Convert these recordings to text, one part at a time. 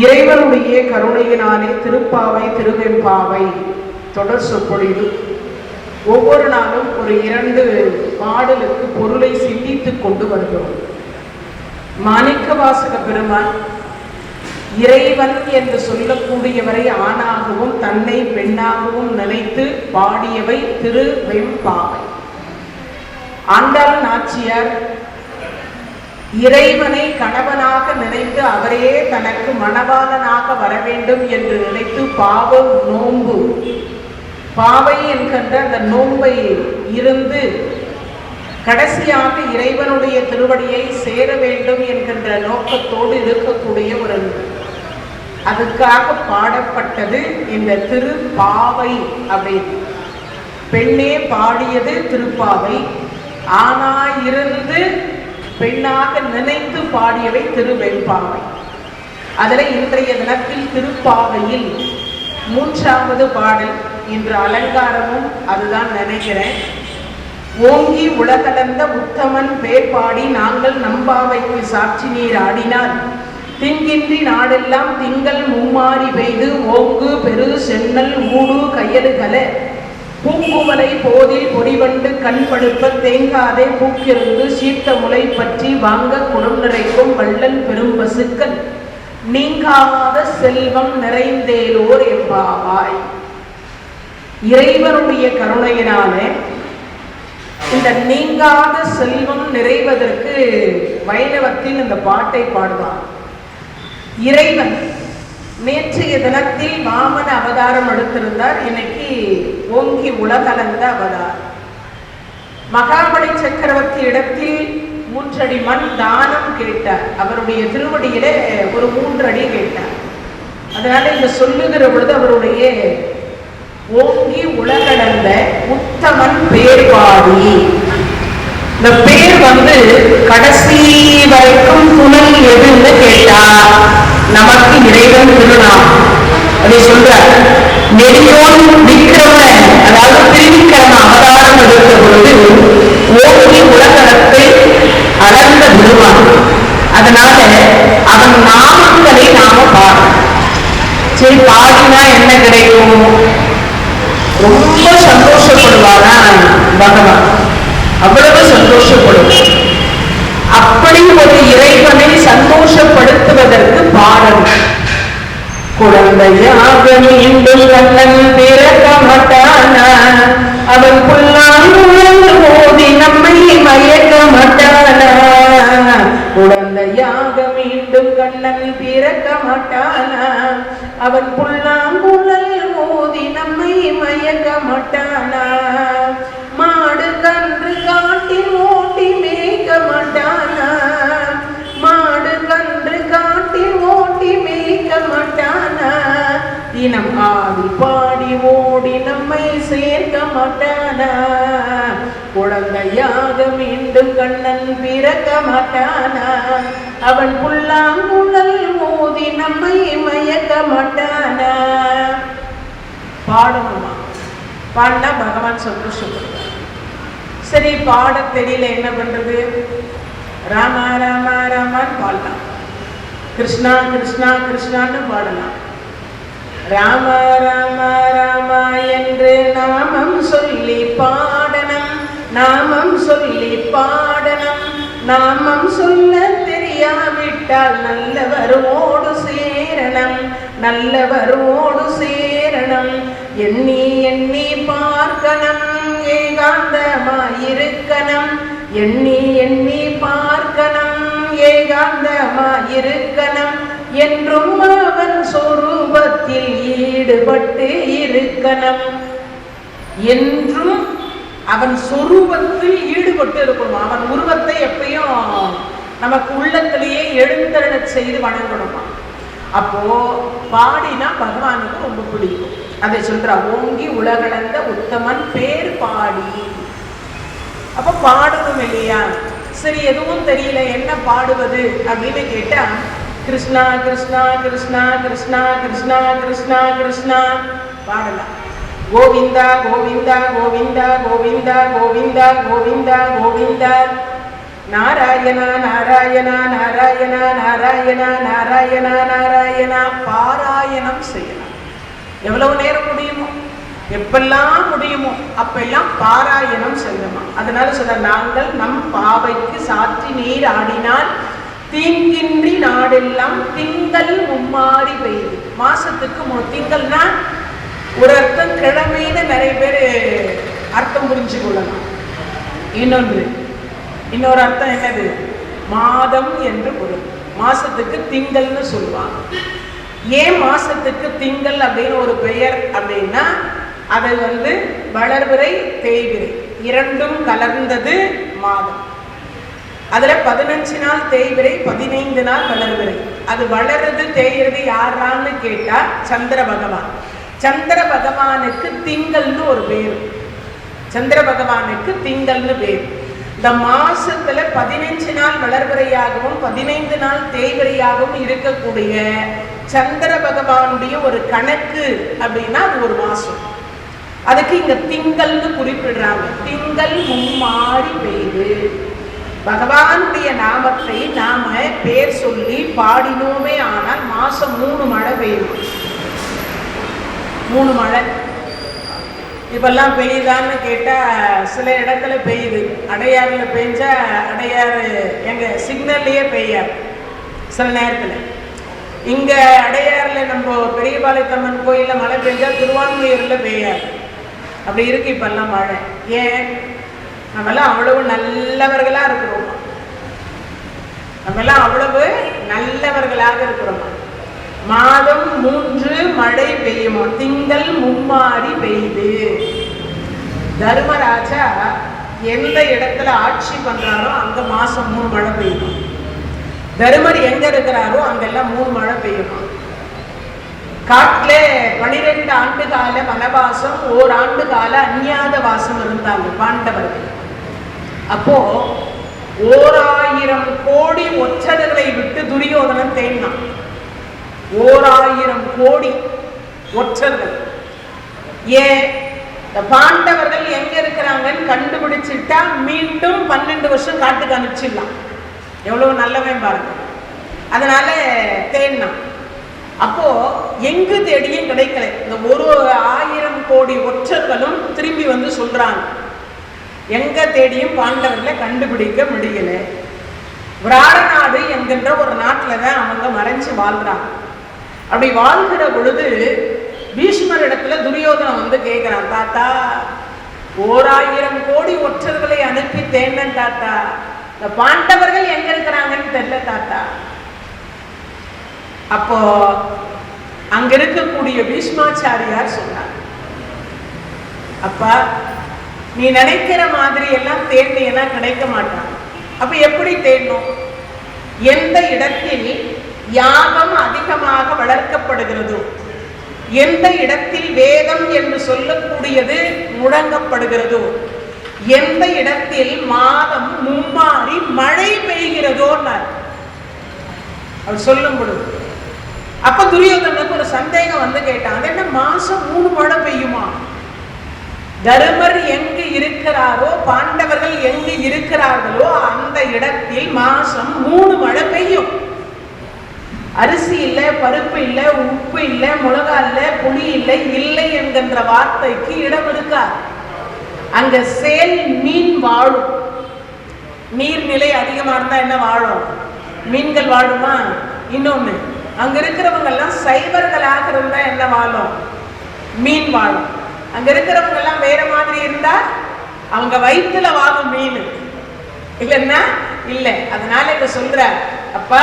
இறைவனுடைய கருணையினாலே திருப்பாவை திருவெம்பாவை தொடர் சொற்பொழிவு. ஒவ்வொரு நாளும் ஒரு 2 பாடலுக்கு பொருளை சிந்தித்துக் கொண்டு வருகிறோம். மாணிக்கவாசக பெருமான் இறைவன் என்று சொல்லக்கூடியவரை ஆணாகவும் தன்னை பெண்ணாகவும் நினைத்து பாடியவை திருவெம்பாவை. ஆண்டாள் நாச்சியார் இறைவனை கணவனாக நினைத்து அவரே தனக்கு மணவாளனாக வர வேண்டும் என்று நினைத்து பாவம் நோன்பு பாவை என்கின்ற அந்த நோன்பை இருந்து கடைசியாக இறைவனுடைய திருவடியை சேர வேண்டும் என்கின்ற நோக்கத்தோடு இருக்கக்கூடிய ஒரு அதுக்காக பாடப்பட்டது இந்த திருப்பாவை. அப்படின்னு பெண்ணே பாடியது திருப்பாவை, ஆனாயிருந்து பெண்ணாக நினைத்து பாடியவை திருவெம்பாவை. அதில் இன்றைய தினத்தில் திருப்பாவையில் 3வது பாடல், இன்று அலங்காரமும் அதுதான் நினைக்கிறேன். ஓங்கி உலகளந்த உத்தமன் பேர் பாடி நாங்கள் நம்பாவைக்கு சாட்சி நீர் ஆடினார், திங்கின்றி நாடெல்லாம் திங்கள் மும்மாறி பெய்து ஓங்கு பெரு சென்னல் ஊடு கையலுகல பூங்குமலை போதில் பொடிவண்டு கண்படுப்ப தேங்காதே பூக்கிருந்து சீர்த்த முளை பற்றி வாங்க குடம் நிறைக்கும் வள்ளல் பெரும் பசுக்கள் நீங்காத செல்வம் நிறைந்தேலோர் எம்பாவாய். இறைவனுடைய கருணையினாலே இந்த நீங்காத செல்வம் நிறைவதற்கு வைணவத்தில் இந்த பாட்டை பாடுவார். இறைவன் நேற்றைய தினத்தில் வாமன அவதாரம் எடுத்திருந்தார், இன்னைக்கு ஓங்கி உலகளந்த அவதாரம். மகாபலி சக்கரவர்த்தி இடத்தில் 3 அடி மண் தானம் கேட்டார், அவருடைய திருவடியிலே ஒரு 3 அடி கேட்டார். அதனால இந்த சொல்லுகிற பொழுது அவருடைய ஓங்கி உலகளந்த உத்தமன் பேர் பாடி, இந்த பேர் கடைசி வரைக்கும் துணை எதுன்னு கேட்டா நமக்கு இறைவன் திருநாமம். அதை சொல்றார். நெறியோன் விக்கிரமன், அதாவது திருவிக்கிரம அவதாரம் எடுத்த பொழுது ஓங்கி உலகளத்தை அளந்த பெருமான். அதனால அவன் நாமங்களை நாம பாடும். சரி, பாடினா என்ன கிடைக்கும்? ரொம்ப சந்தோஷப்படுவாரா பகவான், அவ்வளவு சந்தோஷப்படுவார். அப்படி ஒரு இறைவனை சந்தோஷப்படுத்துவதற்கு பாடல். குழந்தையாக மீண்டும் கண்ணன் பிறக்க மாட்டானா, அவன் புல்லாங்குழல் மோதி நம்மை மயக்க மாட்டானா. குழந்தையாக மீண்டும் கண்ணன் பிறக்க மாட்டானா, அவன் புல்லாங்குழல் மோதி நம்மை மயக்க மாட்டானா. மாடு கன்று காட்டில் ஓட்டி மேய்க்க மாட்டானா, மாடு கன்று காட்டில் ஓட்டி மேய்க்க மாட்டானா. தினம் ஆடி பாடி ஓடி நம்மை சேர்க்க மாட்டானா. குழந்தையாக மீண்டும் கண்ணன் பிறக்க மாட்டானா, அவன் புல்லாங்குழல் மோதி நம்மை மயக்க மாட்டானா. பாடணுமா? பாடினா பகவான் சந்தோஷப்படுவார். சரி, பாட தெரியல, என்ன பண்றது? ராமா ராமா ராமான்னு பாடலாம், கிருஷ்ணா கிருஷ்ணா கிருஷ்ணான்னு பாடலாம். ராம ராம ராமா என்று நாமம் சொல்லி பாடனம், நாமம் சொல்லி பாடனம். நாமம் சொல்ல தெரியாவிட்டால் நல்லவரோடு சேரணம், நல்லவரோடு சேரணம். எண்ணி எண்ணி பார்க்கணும், ஏகாந்தமாயிருக்கணும். எண்ணி எண்ணி பார்க்கணும், ஏகாந்தமாயிருக்கணும். என்றும் அவன் சொரூபத்தில் ஈடுபட்டு இருக்கணும். என்றும் அவன் சொரூபத்தில் ஈடுபட்டு இருக்கணும். அவன் உருவத்தை எப்பயும் நமக்கு உள்ளத்திலேயே எழுந்தருள செய்து வணங்கணுமா. அப்போ பாடினா பகவானுக்கு ரொம்ப பிடிக்கும். அதை சொல்றா, ஓங்கி உலகளந்த உத்தமன் பேர் பாடி. அப்ப பாடணும் இல்லையா? சரி, எதுவும் தெரியல, என்ன பாடுவது அப்படின்னு கேட்டா, கிருஷ்ணா கிருஷ்ணா கிருஷ்ணா கிருஷ்ணா கிருஷ்ணா கிருஷ்ணா கிருஷ்ணா பாடலாம். கோவிந்தா கோவிந்தா கோவிந்தா கோவிந்தா கோவிந்தா கோவிந்தா கோவிந்தா நாராயணா நாராயணா நாராயணா நாராயணா நாராயணா நாராயணா பாராயணம் செய்யலாம். எவ்வளவு நேரம் முடியுமோ, எப்பெல்லாம் முடியுமோ அப்பெல்லாம் பாராயணம் செய்யணுமா. அதனால சொல்ற, நாங்கள் நம் பாவைக்கு சாற்றி நீர் ஆடினால் தீங்கின்றி நாடெல்லாம் திங்கள் மும்மாறி பெய்து. மாசத்துக்கு திங்கள்னா ஒரு அர்த்தம் கிழமைன்னு நிறைய பேர் அர்த்தம் புரிஞ்சு கொள்ளலாம். இன்னொரு அர்த்தம் என்னது? மாதம் என்று பொருள். மாசத்துக்கு திங்கள்னு சொல்லுவாங்க. ஏன் மாசத்துக்கு திங்கள் அப்படின்னு ஒரு பெயர் அப்படின்னா, அதை வளர்பிறை தேய்பிறை இரண்டும் கலர்ந்தது மாதம். அதுல 15 நாள் தேய்பிறை, 15 நாள் வளர்பிறை. அது வளருது தேய்கிறது யாரான்னு கேட்டா சந்திர பகவான். சந்திர பகவானுக்கு திங்கள்னு ஒரு பேர். சந்திர பகவானுக்கு திங்கள்னு பேர். இந்த மாசத்துல 15 நாள் வளர்பிறையாகவும் 15 நாள் தேய்பிறையாகவும் இருக்கக்கூடிய சந்திர பகவானுடைய ஒரு கணக்கு அப்படின்னா அது ஒரு மாசம். அதுக்கு இங்க திங்கள்னு குறிப்பிடுறாங்க. திங்கள் மும்மாறி பெய்து. பகவானுடைய நாமத்தை நாம பேர் சொல்லி பாடினோமே ஆனால் மாசம் 3 மழை பெய்யும். 3 மழை இப்பெல்லாம் பெய்யுதான்னு கேட்டா சில இடத்துல பெய்யுது. அடையாறுல பெய்ஞ்சா அடையாறு எங்க சிக்னல்லையே பெய்யாது சில நேரத்துல. இங்க அடையாறுல நம்ம பெரியபாளையத்தம்மன் கோயில்ல மழை பெய்ஞ்சா திருவான்மையூர்ல பெய்யாது. அப்படி இருக்கு இப்பெல்லாம் மழை. ஏன்? நம்மெல்லாம் அவ்வளவு நல்லவர்களா இருக்கிறோம். நம்மெல்லாம் அவ்வளவு நல்லவர்களாக இருக்கிறோம். மாதம் 3 மழை பெய்யுமா. திங்கள் மும்மாறி பெய்து. தர்மராஜா எந்த இடத்துல ஆட்சி பண்றாரோ அங்க மாசம் 3 மழை பெய்யும். தர்மர் எங்க இருக்கிறாரோ அங்கெல்லாம் 3 மழை பெய்யுமா. காட்டுல 12 ஆண்டு கால வனவாசம், 1 ஆண்டு கால அந்நியாத வாசம் இருந்தாங்க பாண்டவர்கள். அப்போ 1000 கோடி ஒற்றர்களை விட்டு துரியோதனன் தேடினான். 1000 கோடி ஒற்றர்கள். ஏன்? பாண்டவர்கள் எங்க இருக்கிறாங்கன்னு கண்டுபிடிச்சிட்டா மீண்டும் 12 வருஷம் காட்டுக்கு அனுப்பிச்சிடலாம். எவ்வளவு நல்லவன் பாருங்க. அதனால தேடினான். அப்போ எங்கு தேடியும் கிடைக்கல. இந்த 1000 கோடி ஒற்றர்களும் திரும்பி சொல்றாங்க, எங்க தேடியும் பாண்டவர்களை கண்டுபிடிக்க முடியல. விராடநாடு என்கின்ற ஒரு நாட்டில தான் அவங்க மறைஞ்சு வாழ்றாங்க. அப்படி வாழ்கிற பொழுது பீஷ்மர் இடத்துல துரியோதனன் கேட்கிறான், தாத்தா 1000 கோடி ஒற்றர்களை அனுப்பி தேடினேன் தாத்தா, இந்த பாண்டவர்கள் எங்க இருக்கிறாங்கன்னு தெரியல தாத்தா. அப்போ அங்க இருக்கக்கூடிய பீஷ்மாச்சாரியார் சொன்னார், அப்பா நீ நினைக்கிற மாதிரி எல்லாம் தேடினா கிடைக்க மாட்டான். அப்ப எப்படி தேடணும்? எந்த இடத்தில் யாகம் அதிகமாக வளர்க்கப்படுகிறதோ, எந்த இடத்தில் வேதம் என்று சொல்லக்கூடியது முழங்கப்படுகிறதோ, எந்த இடத்தில் மாதம் மும்மாறி மழை பெய்கிறதோ அவர் சொல்லும் பொழுது, அப்ப துரியோதனுக்கு ஒரு சந்தேகம் கேட்டான், அது என்ன மாசம் 3 மழை பெய்யுமா? தர்மர் எங்கு இருக்கிறாரோ, பாண்டவர்கள் எங்கு இருக்கிறார்களோ அந்த இடத்தில் மாசம் 3 மழை பெய்யும். அரிசி இல்லை, பருப்பு இல்லை, உப்பு இல்லை, மிளகா இல்லை, புளி இல்லை, இல்லை என்கின்ற வார்த்தைக்கு இடம் இருக்காது. அங்க சேல் மீன் வாழும். நீர்நிலை அதிகமா இருந்தா என்ன வாழும்? மீன்கள் வாழுமா? இன்னொன்னு, அங்க இருக்கிறவங்க எல்லாம் சைவர்களாக இருந்தா என்ன வாழும்? மீன் வாழும். அங்க இருக்கிறவங்க எல்லாம் வேற மாதிரி இருந்தா அவங்க வயிற்றுல வாழும் மீன் இல்லைன்னா இல்லை. அதனால இத சொல்ற, அப்பா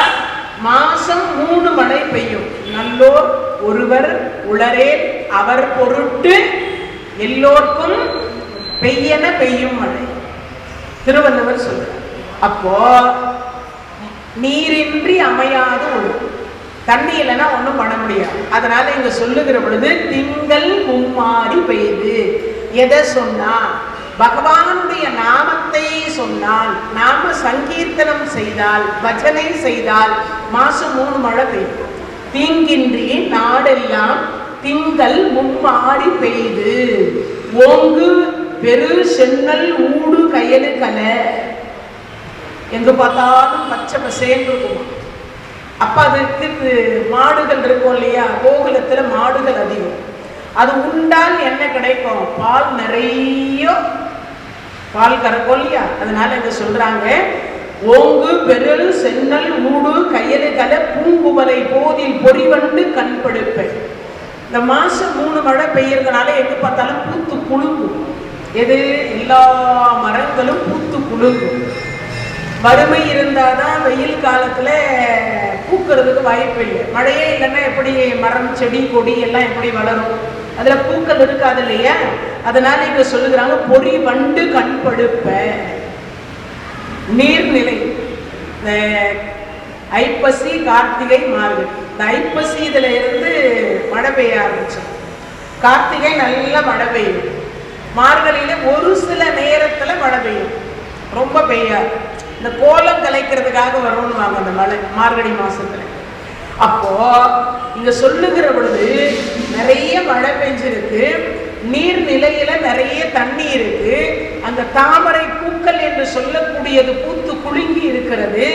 மாசம் 3 மழை பெய்யும். நல்லோர் ஒருவர் உளரே அவர் பொருட்டு எல்லோருக்கும் பெய்யன பெய்யும் மழை. திருவள்ளுவர் சொல்ற. அப்போ நீரின்றி அமையாது ஒழுகும். தண்ணி இல்லைன்னா ஒன்றும் பண்ண முடியாது. அதனால இங்க சொல்லுகிற பொழுது திங்கள் மும்மாறி பெய்து. எதை சொன்னா? பகவானுடைய நாமத்தை சொன்னால், நாம சங்கீர்த்தனம் செய்தால், பஜனை செய்தால் மாசம் 3 மழை பெய்யும். தீங்கின்றி நாடெல்லாம் திங்கள் மும்மாறி பெய்து ஓங்கு பெரு சென்னல் ஊடு கயலு கலை. எங்க பார்த்தாலும் பச்சை பசேன்னு இருக்கும். அப்ப அதுக்கு மாடுகள் இருக்கும் இல்லையா, கோகுலத்துல மாடுகள் அதிகம். அது உண்டால் என்ன கிடைக்கும்? பால் நிறைய பால் கறக்கும் இல்லையா. அதனால இங்க சொல்றாங்க, ஓங்கு பெரு சென்னல் ஊடு கயலு கலை பூங்குவலை போதில் பொறிவண்டு கண்படுப்பேன். இந்த மாசம் 3 மழை பெய்யறதுனால எங்க பார்த்தாலும் பூத்து குலுங்கும். எது? எல்லா மரங்களும் பூத்து குலுங்கும். வறுமை இருந்தாதான் வெயில் காலத்துல பூக்கிறதுக்கு வாய்ப்பு இல்லை. மழையே இல்லைன்னா எப்படி மரம் செடி கொடி எல்லாம் எப்படி வளரும்? அதுல பூக்கள் இருக்காது இல்லையா. அதனால இங்க சொல்லுகிறாங்க, பொறி வண்டு கண்படுப்ப. நீர்நிலை இந்த ஐப்பசி கார்த்திகை மார்கழி, இந்த ஐப்பசி இதுல இருந்து மழை பெய்ய ஆரம்பிச்சு. கார்த்திகை நல்ல மழை பெய்யும். மார்கழியில ஒரு சில நேரத்துல மழை பெய்யும், ரொம்ப பெய்யாது. இந்த கோலம் கலைக்கிறதுக்காக வரும்னு வாங்க அந்த மழை மார்கழி மாசத்துல. அப்போ இங்க சொல்லுகிற பொழுது நிறைய மழை பெஞ்சிருக்கு, நீர்நிலையில நிறைய தண்ணி இருக்கு. அந்த தாமரை பூக்கள் என்று சொல்லக்கூடியது பூத்து குலுங்கி இருக்கிறது.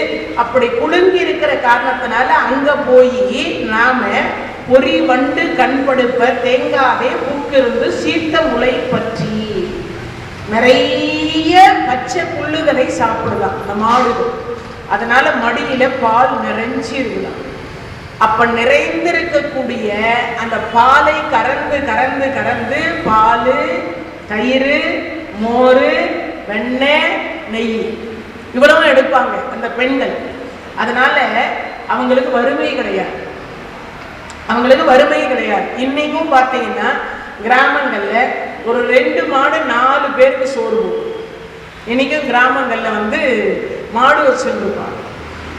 அப்படி குலுங்கி இருக்கிற காரணத்தினால அங்க போய் நாம பொறி வண்டு கண்படுப்ப தேங்காதே பூக்கிருந்து சீத்த முளை பற்றி நிறைய பச்சை புல்லுகளை சாப்பிடலாம் அந்த மாடுகள். அதனால மடியில பால் நிறைஞ்சி இருக்கலாம். அப்ப நிறைந்திருக்கக்கூடிய அந்த பாலை கறந்து கறந்து கறந்து பால், தயிர், மோர், வெண்ணெய், நெய் இவ்வளவும் எடுப்பாங்க அந்த பெண்கள். அதனால அவங்களுக்கு வறுமை கிடையாது, அவங்களுக்கு வறுமை கிடையாது. இன்னைக்கும் பார்த்தீங்கன்னா கிராமங்கள்ல ஒரு 2 மாடு 4 பேருக்கு சோறு போகும். இன்னைக்கும் கிராமங்கள்ல மாடு வச்சுருப்பாங்க,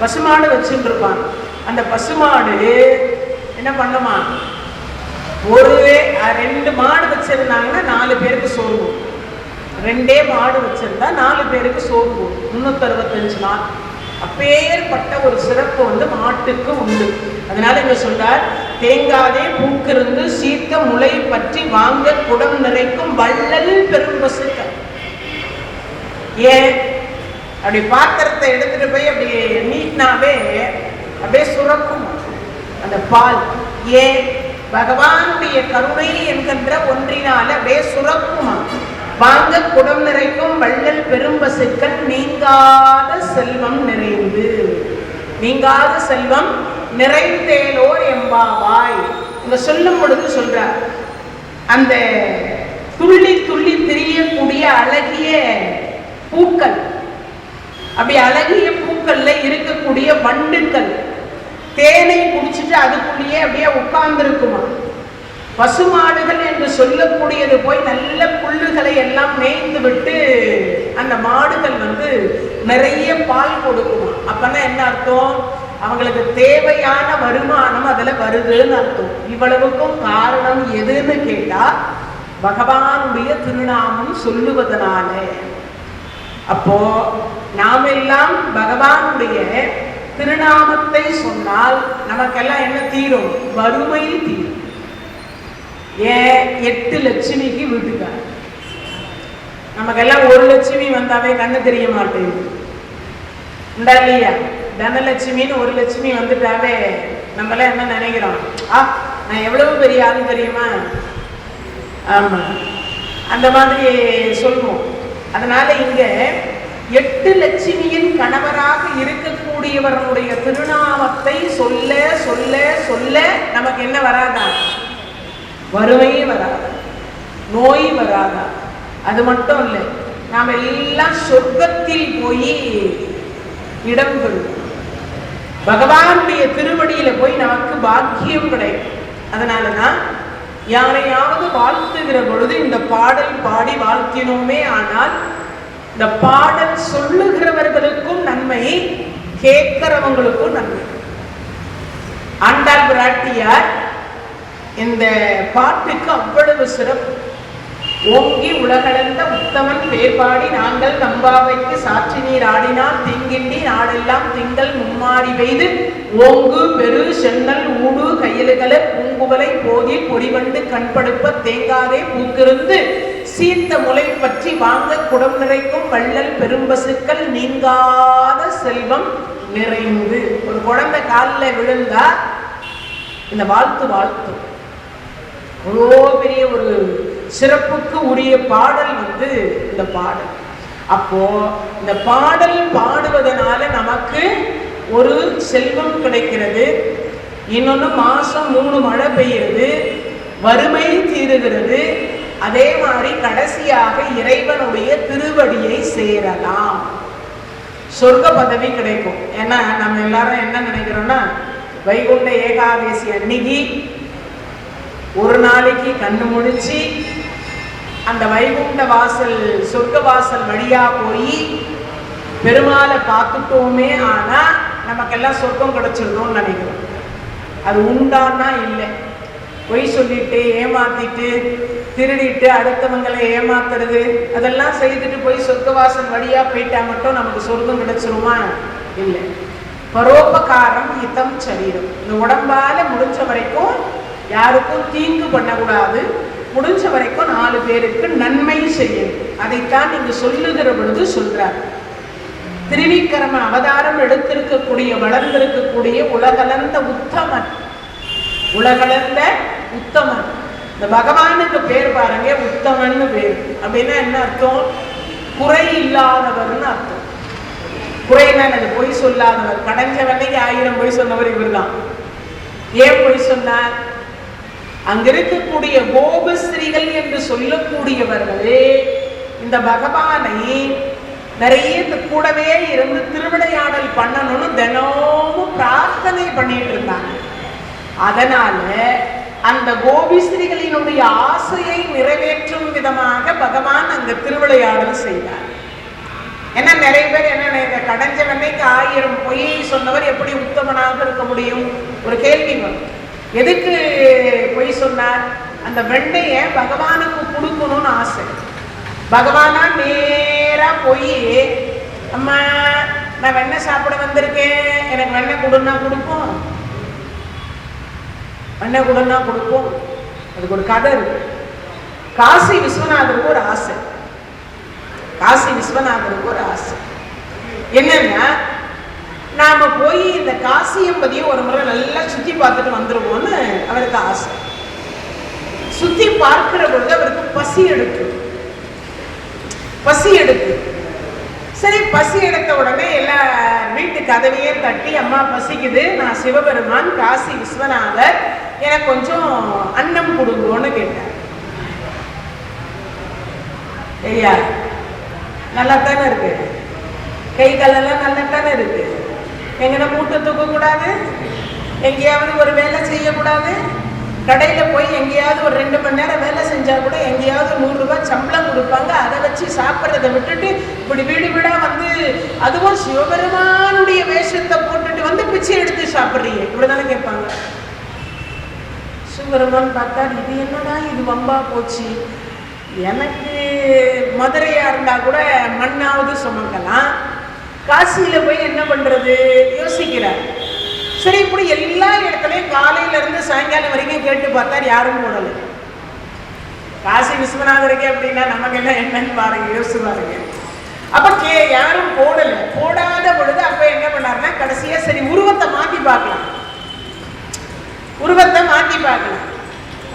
பசுமாடு வச்சுருப்பாங்க. அந்த பசுமாடு என்ன பண்ணுமா, 2 மாடு வச்சிருந்தாங்கன்னா 4 பேருக்கு சோறு போகும். 2 மாடு வச்சிருந்தா 4 பேருக்கு சோறு போகும் 365 நாள். அப்பேற்பட்ட ஒரு சிறப்பு மாட்டுக்கு உண்டு. அதனால இங்க சொல்றார், தேங்காதே பூக்கிருந்து சீத்த முளை பற்றி வாங்க குடம் நிறைக்கும் வள்ளல் பெரும் பசுக்கள். ஏன் அப்படி பாத்திரத்தை எடுத்துட்டு போய் அப்படி நீட்டினாவே அப்படியே சுரக்கும் அந்த பால். ஏன்? பகவானுடைய கருணை என்கின்ற ஒன்றினால அப்படியே சுரக்குமா. வாங்க குடம் நிறைக்கும் வள்ளல் பெரும்பசுக்கள் நீங்காத செல்வம் நிறைந்து. நீங்காத செல்வம் நிறைந்தேலோர் எம்பாவாய். இங்க சொல்லும் பொழுது சொல்றார், அந்த துள்ளி துள்ளி திரியக்கூடிய அழகிய பூக்கள், அப்படி அழகிய பூக்கள்ல இருக்கக்கூடிய வண்டுக்கள் தேனை குடிச்சிட்டு அதுக்குள்ளேயே அப்படியே உட்கார்ந்து இருக்குமா. பசுமாடுகள் என்று சொல்லக்கூடியது போய் நல்ல புல்லுகளை எல்லாம் மேய்ந்து விட்டு அந்த மாடுகள் நிறைய பால் கொடுக்குமா. அப்பன்னா என்ன அர்த்தம்? அவங்களுக்கு தேவையான வருமானம் அதுல வருதுன்னு அர்த்தம். இவ்வளவுக்கும் காரணம் எதுன்னு கேட்டா பகவானுடைய திருநாமம் சொல்லுவதனால. அப்போ நாம் எல்லாம் பகவானுடைய திருநாமத்தை சொன்னால் நமக்கெல்லாம் என்ன தீரும்? வறுமை தீரும். ஏன்? 8 லட்சுமிக்கு வீட்டுக்கார. நமக்கெல்லாம் 1 லட்சுமி வந்தாவே கண்ணு தெரிய மாட்டேங்குது உண்டா இல்லையா? தனலட்சுமின்னு 1 லட்சுமி வந்துட்டாவே நம்மளாம் என்ன நினைக்கிறோம்? நான் எவ்வளவு பெரிய ஆளு தெரியுமா? ஆமா, அந்த மாதிரி சொல்லுவோம். அதனால இங்க 8 லட்சுமியின் கணவராக இருக்கக்கூடியவர்களுடைய திருநாமத்தை சொல்ல சொல்ல சொல்ல நமக்கு என்ன வராதா? வறுமையே வராதா, நோய் வராதா. அது மட்டும் இல்லை, நாம் எல்லாம் சொர்க்கத்தில் போய் இடம் பெறுவோம். பகவானுடைய திருவடியில போய் நமக்கு பாக்கியம் கிடைக்கும். அதனாலதான் யாரையாவது வாழ்த்துகிற பொழுது இந்த பாடல் பாடி வாழ்த்தினோமே ஆனால் இந்த பாடல் சொல்லுகிறவர்களுக்கும் நன்மை, கேட்கிறவங்களுக்கும் நன்மை. ஆண்டாள் பிராட்டியார் இந்த பாட்டுக்கு அவ்வளவு சிறப்பு. ஓங்கி உலகளந்த உத்தமன் பேர்பாடி நாங்கள் நம்பாவைக்கு சாற்றி நீர் ஆடினார் தீங்கின்றி நாடெல்லாம் திங்கள் மும்மாறி பெய்து ஓங்கு பெரு சென்னல் ஊடு கையலுகளை பூங்குவலை போதில் பொறிவண்டு கண்படுப்ப தேங்காதே பூக்கிருந்து சீர்த்த முளை பற்றி வாங்க குடம் நிறைக்கும் வள்ளல் பெரும்பசுக்கள் நீங்காத செல்வம் நிறைந்து. ஒரு குழந்தை காலில் விழுந்தா இந்த வாழ்த்து வாழ்த்தும். அவ்வளோ பெரிய ஒரு சிறப்புக்கு உரிய பாடல் இந்த பாடல். அப்போ இந்த பாடல் பாடுவதனால நமக்கு ஒரு செல்வம் கிடைக்கிறது, இன்னொன்று மாசம் 3 மழை பெய்யுறது, வறுமை தீருகிறது, அதே மாதிரி கடைசியாக இறைவனுடைய திருவடியை சேரலாம், சொர்க்க பதவி கிடைக்கும். ஏன்னா நம்ம எல்லாரும் என்ன நினைக்கிறோம்னா, வைகுண்ட ஏகாதசி அன்னைக்கு ஒரு நாளைக்கு கண்ணு முடிச்சு அந்த வைகுண்ட வாசல் சொர்க்க வாசல் வழியா போய் பெருமாளை பார்த்துட்டோமே ஆனா நமக்கெல்லாம் சொர்க்கம் கிடைச்சிருந்தோம்னு நினைக்கிறோம். அது உண்டான்னா இல்லை. பொய் சொல்லிட்டு ஏமாத்திட்டு திருடிட்டு அடுத்தவங்களை ஏமாத்துறது அதெல்லாம் செய்துட்டு போய் சொர்க்க வாசல் வழியா போயிட்டா மட்டும் நமக்கு சொர்க்கம் கிடைச்சிருமா? இல்லை. பரோபகாரம் ஹிதம் சரீரம். இந்த உடம்பால முடிஞ்ச வரைக்கும் யாருக்கும் தீங்கு பண்ணக்கூடாது, முடிஞ்ச வரைக்கும் 4 பேருக்கு நன்மை செய்யணும். அதைத்தான் நீங்க சொல்லுகிற பொழுது சொல்றார். திருவிக்கிரம அவதாரம் எடுத்திருக்கக்கூடிய வளர்ந்திருக்கக்கூடிய உலகளந்த உத்தமன், உலகளந்த உத்தமன். இந்த பகவானுக்கு பேர் பாருங்க, உத்தமன் பேர். அப்படின்னா என்ன அர்த்தம்? குறை இல்லாதவர்னு அர்த்தம். குறைனா அது பொய் சொல்லாதவர். கடைஞ்ச வெள்ளைக்கு 1000 பொய் சொன்னவர் இவர் தான். ஏன் பொய் சொன்னார்? அங்க இருக்கக்கூடிய கோபஸ்ரீகள் என்று சொல்லக்கூடியவர்களே இந்த பகவானை நிறைய கூடவே இருந்து திருவிளையாடல் பண்ணணும்னு தினமும் பிரார்த்தனை பண்ணிட்டு இருந்தாங்க. அதனால அந்த கோபிஸ்ரீகளினுடைய ஆசையை நிறைவேற்றும் விதமாக பகவான் அங்க திருவிளையாடல் செய்தார். ஏன்னா நிறைய பேர் என்ன, கடைஞ்ச வெண்ணைக்கு 1000 பொய்யை சொன்னவர் எப்படி உத்தமனாக இருக்க முடியும்? ஒரு கேள்வி வரும். எதுக்கு பொய் சொன்னார்? அந்த வெண்ணைய பகவானுக்கு கொடுக்கணும்னு ஆசை. பகவானா நேரா போய், அம்மா நான் வெண்ணெய் சாப்பிட வந்திருக்கேன், எனக்கு வெண்ணெய் கொடுன்னா கொடுப்போம்? வெண்ணெய் கொடுன்னா கொடுப்போம்? அதுக்கு ஒரு கதை இருக்கு. காசி விஸ்வநாதருக்கு ஒரு ஆசை. காசி விஸ்வநாதருக்கு ஒரு ஆசை என்னன்னா, நாம போய் இந்த காசியம்பதியை ஒரு முறை நல்லா சுத்தி பார்த்துட்டு வந்துருவோம்னு அவருக்கு ஆசை. சுத்தி பார்க்கிற பொழுது அவருக்கு பசி எடுக்கு. சரி, பசி எடுத்த உடனே எல்லா வீட்டு கதவையே தட்டி, அம்மா பசிக்குது, நான் சிவபெருமான் காசி விஸ்வநாதர், எனக்கு கொஞ்சம் அன்னம் கொடுங்கன்னு கேட்டார். ஐயா நல்லா தானே இருக்கு, கை காலெல்லாம் நல்லா தானே இருக்கு, எங்கன்னா மூட்டை தூக்க கூடாது, எங்கேயாவது ஒரு வேலை செய்யக்கூடாது, கடையில போய் எங்கேயாவது ஒரு 2 மணி நேரம் வேலை செஞ்சா கூட எங்கேயாவது 100 ரூபாய் சம்பளம் கொடுப்பாங்க, அதை வச்சு சாப்பிட்றதை விட்டுட்டு இப்படி வீடு வீடா அதுவும் சிவபெருமானுடைய வேஷத்தை போட்டுட்டு பிச்சை எடுத்து சாப்பிட்றீங்க, இப்படிதானே கேட்பாங்க. சிவபெருமான் பார்த்தா, இது என்னடா இது வம்பா போச்சு, எனக்கு மதுரையா இருந்தா கூட மண்ணாவது சுமக்கலாம், காசியில போய் என்ன பண்றது யோசிக்கிறார். சரி, இப்படி எல்லா இடத்துலையும் காலையில இருந்து சாயங்காலம் வரைக்கும் கேட்டு பார்த்தார், யாரும் போடல. காசி விஸ்வநாதருக்கு அப்படின்னா நமக்கு எல்லாம் என்னன்னு பாருங்க, யோசிச்சு பாருங்க. அப்ப யாரும் போடல. போடாத பொழுது அப்ப என்ன பண்ணாருன்னா, கடைசியா சரி உருவத்தை மாத்தி பார்க்கலாம்,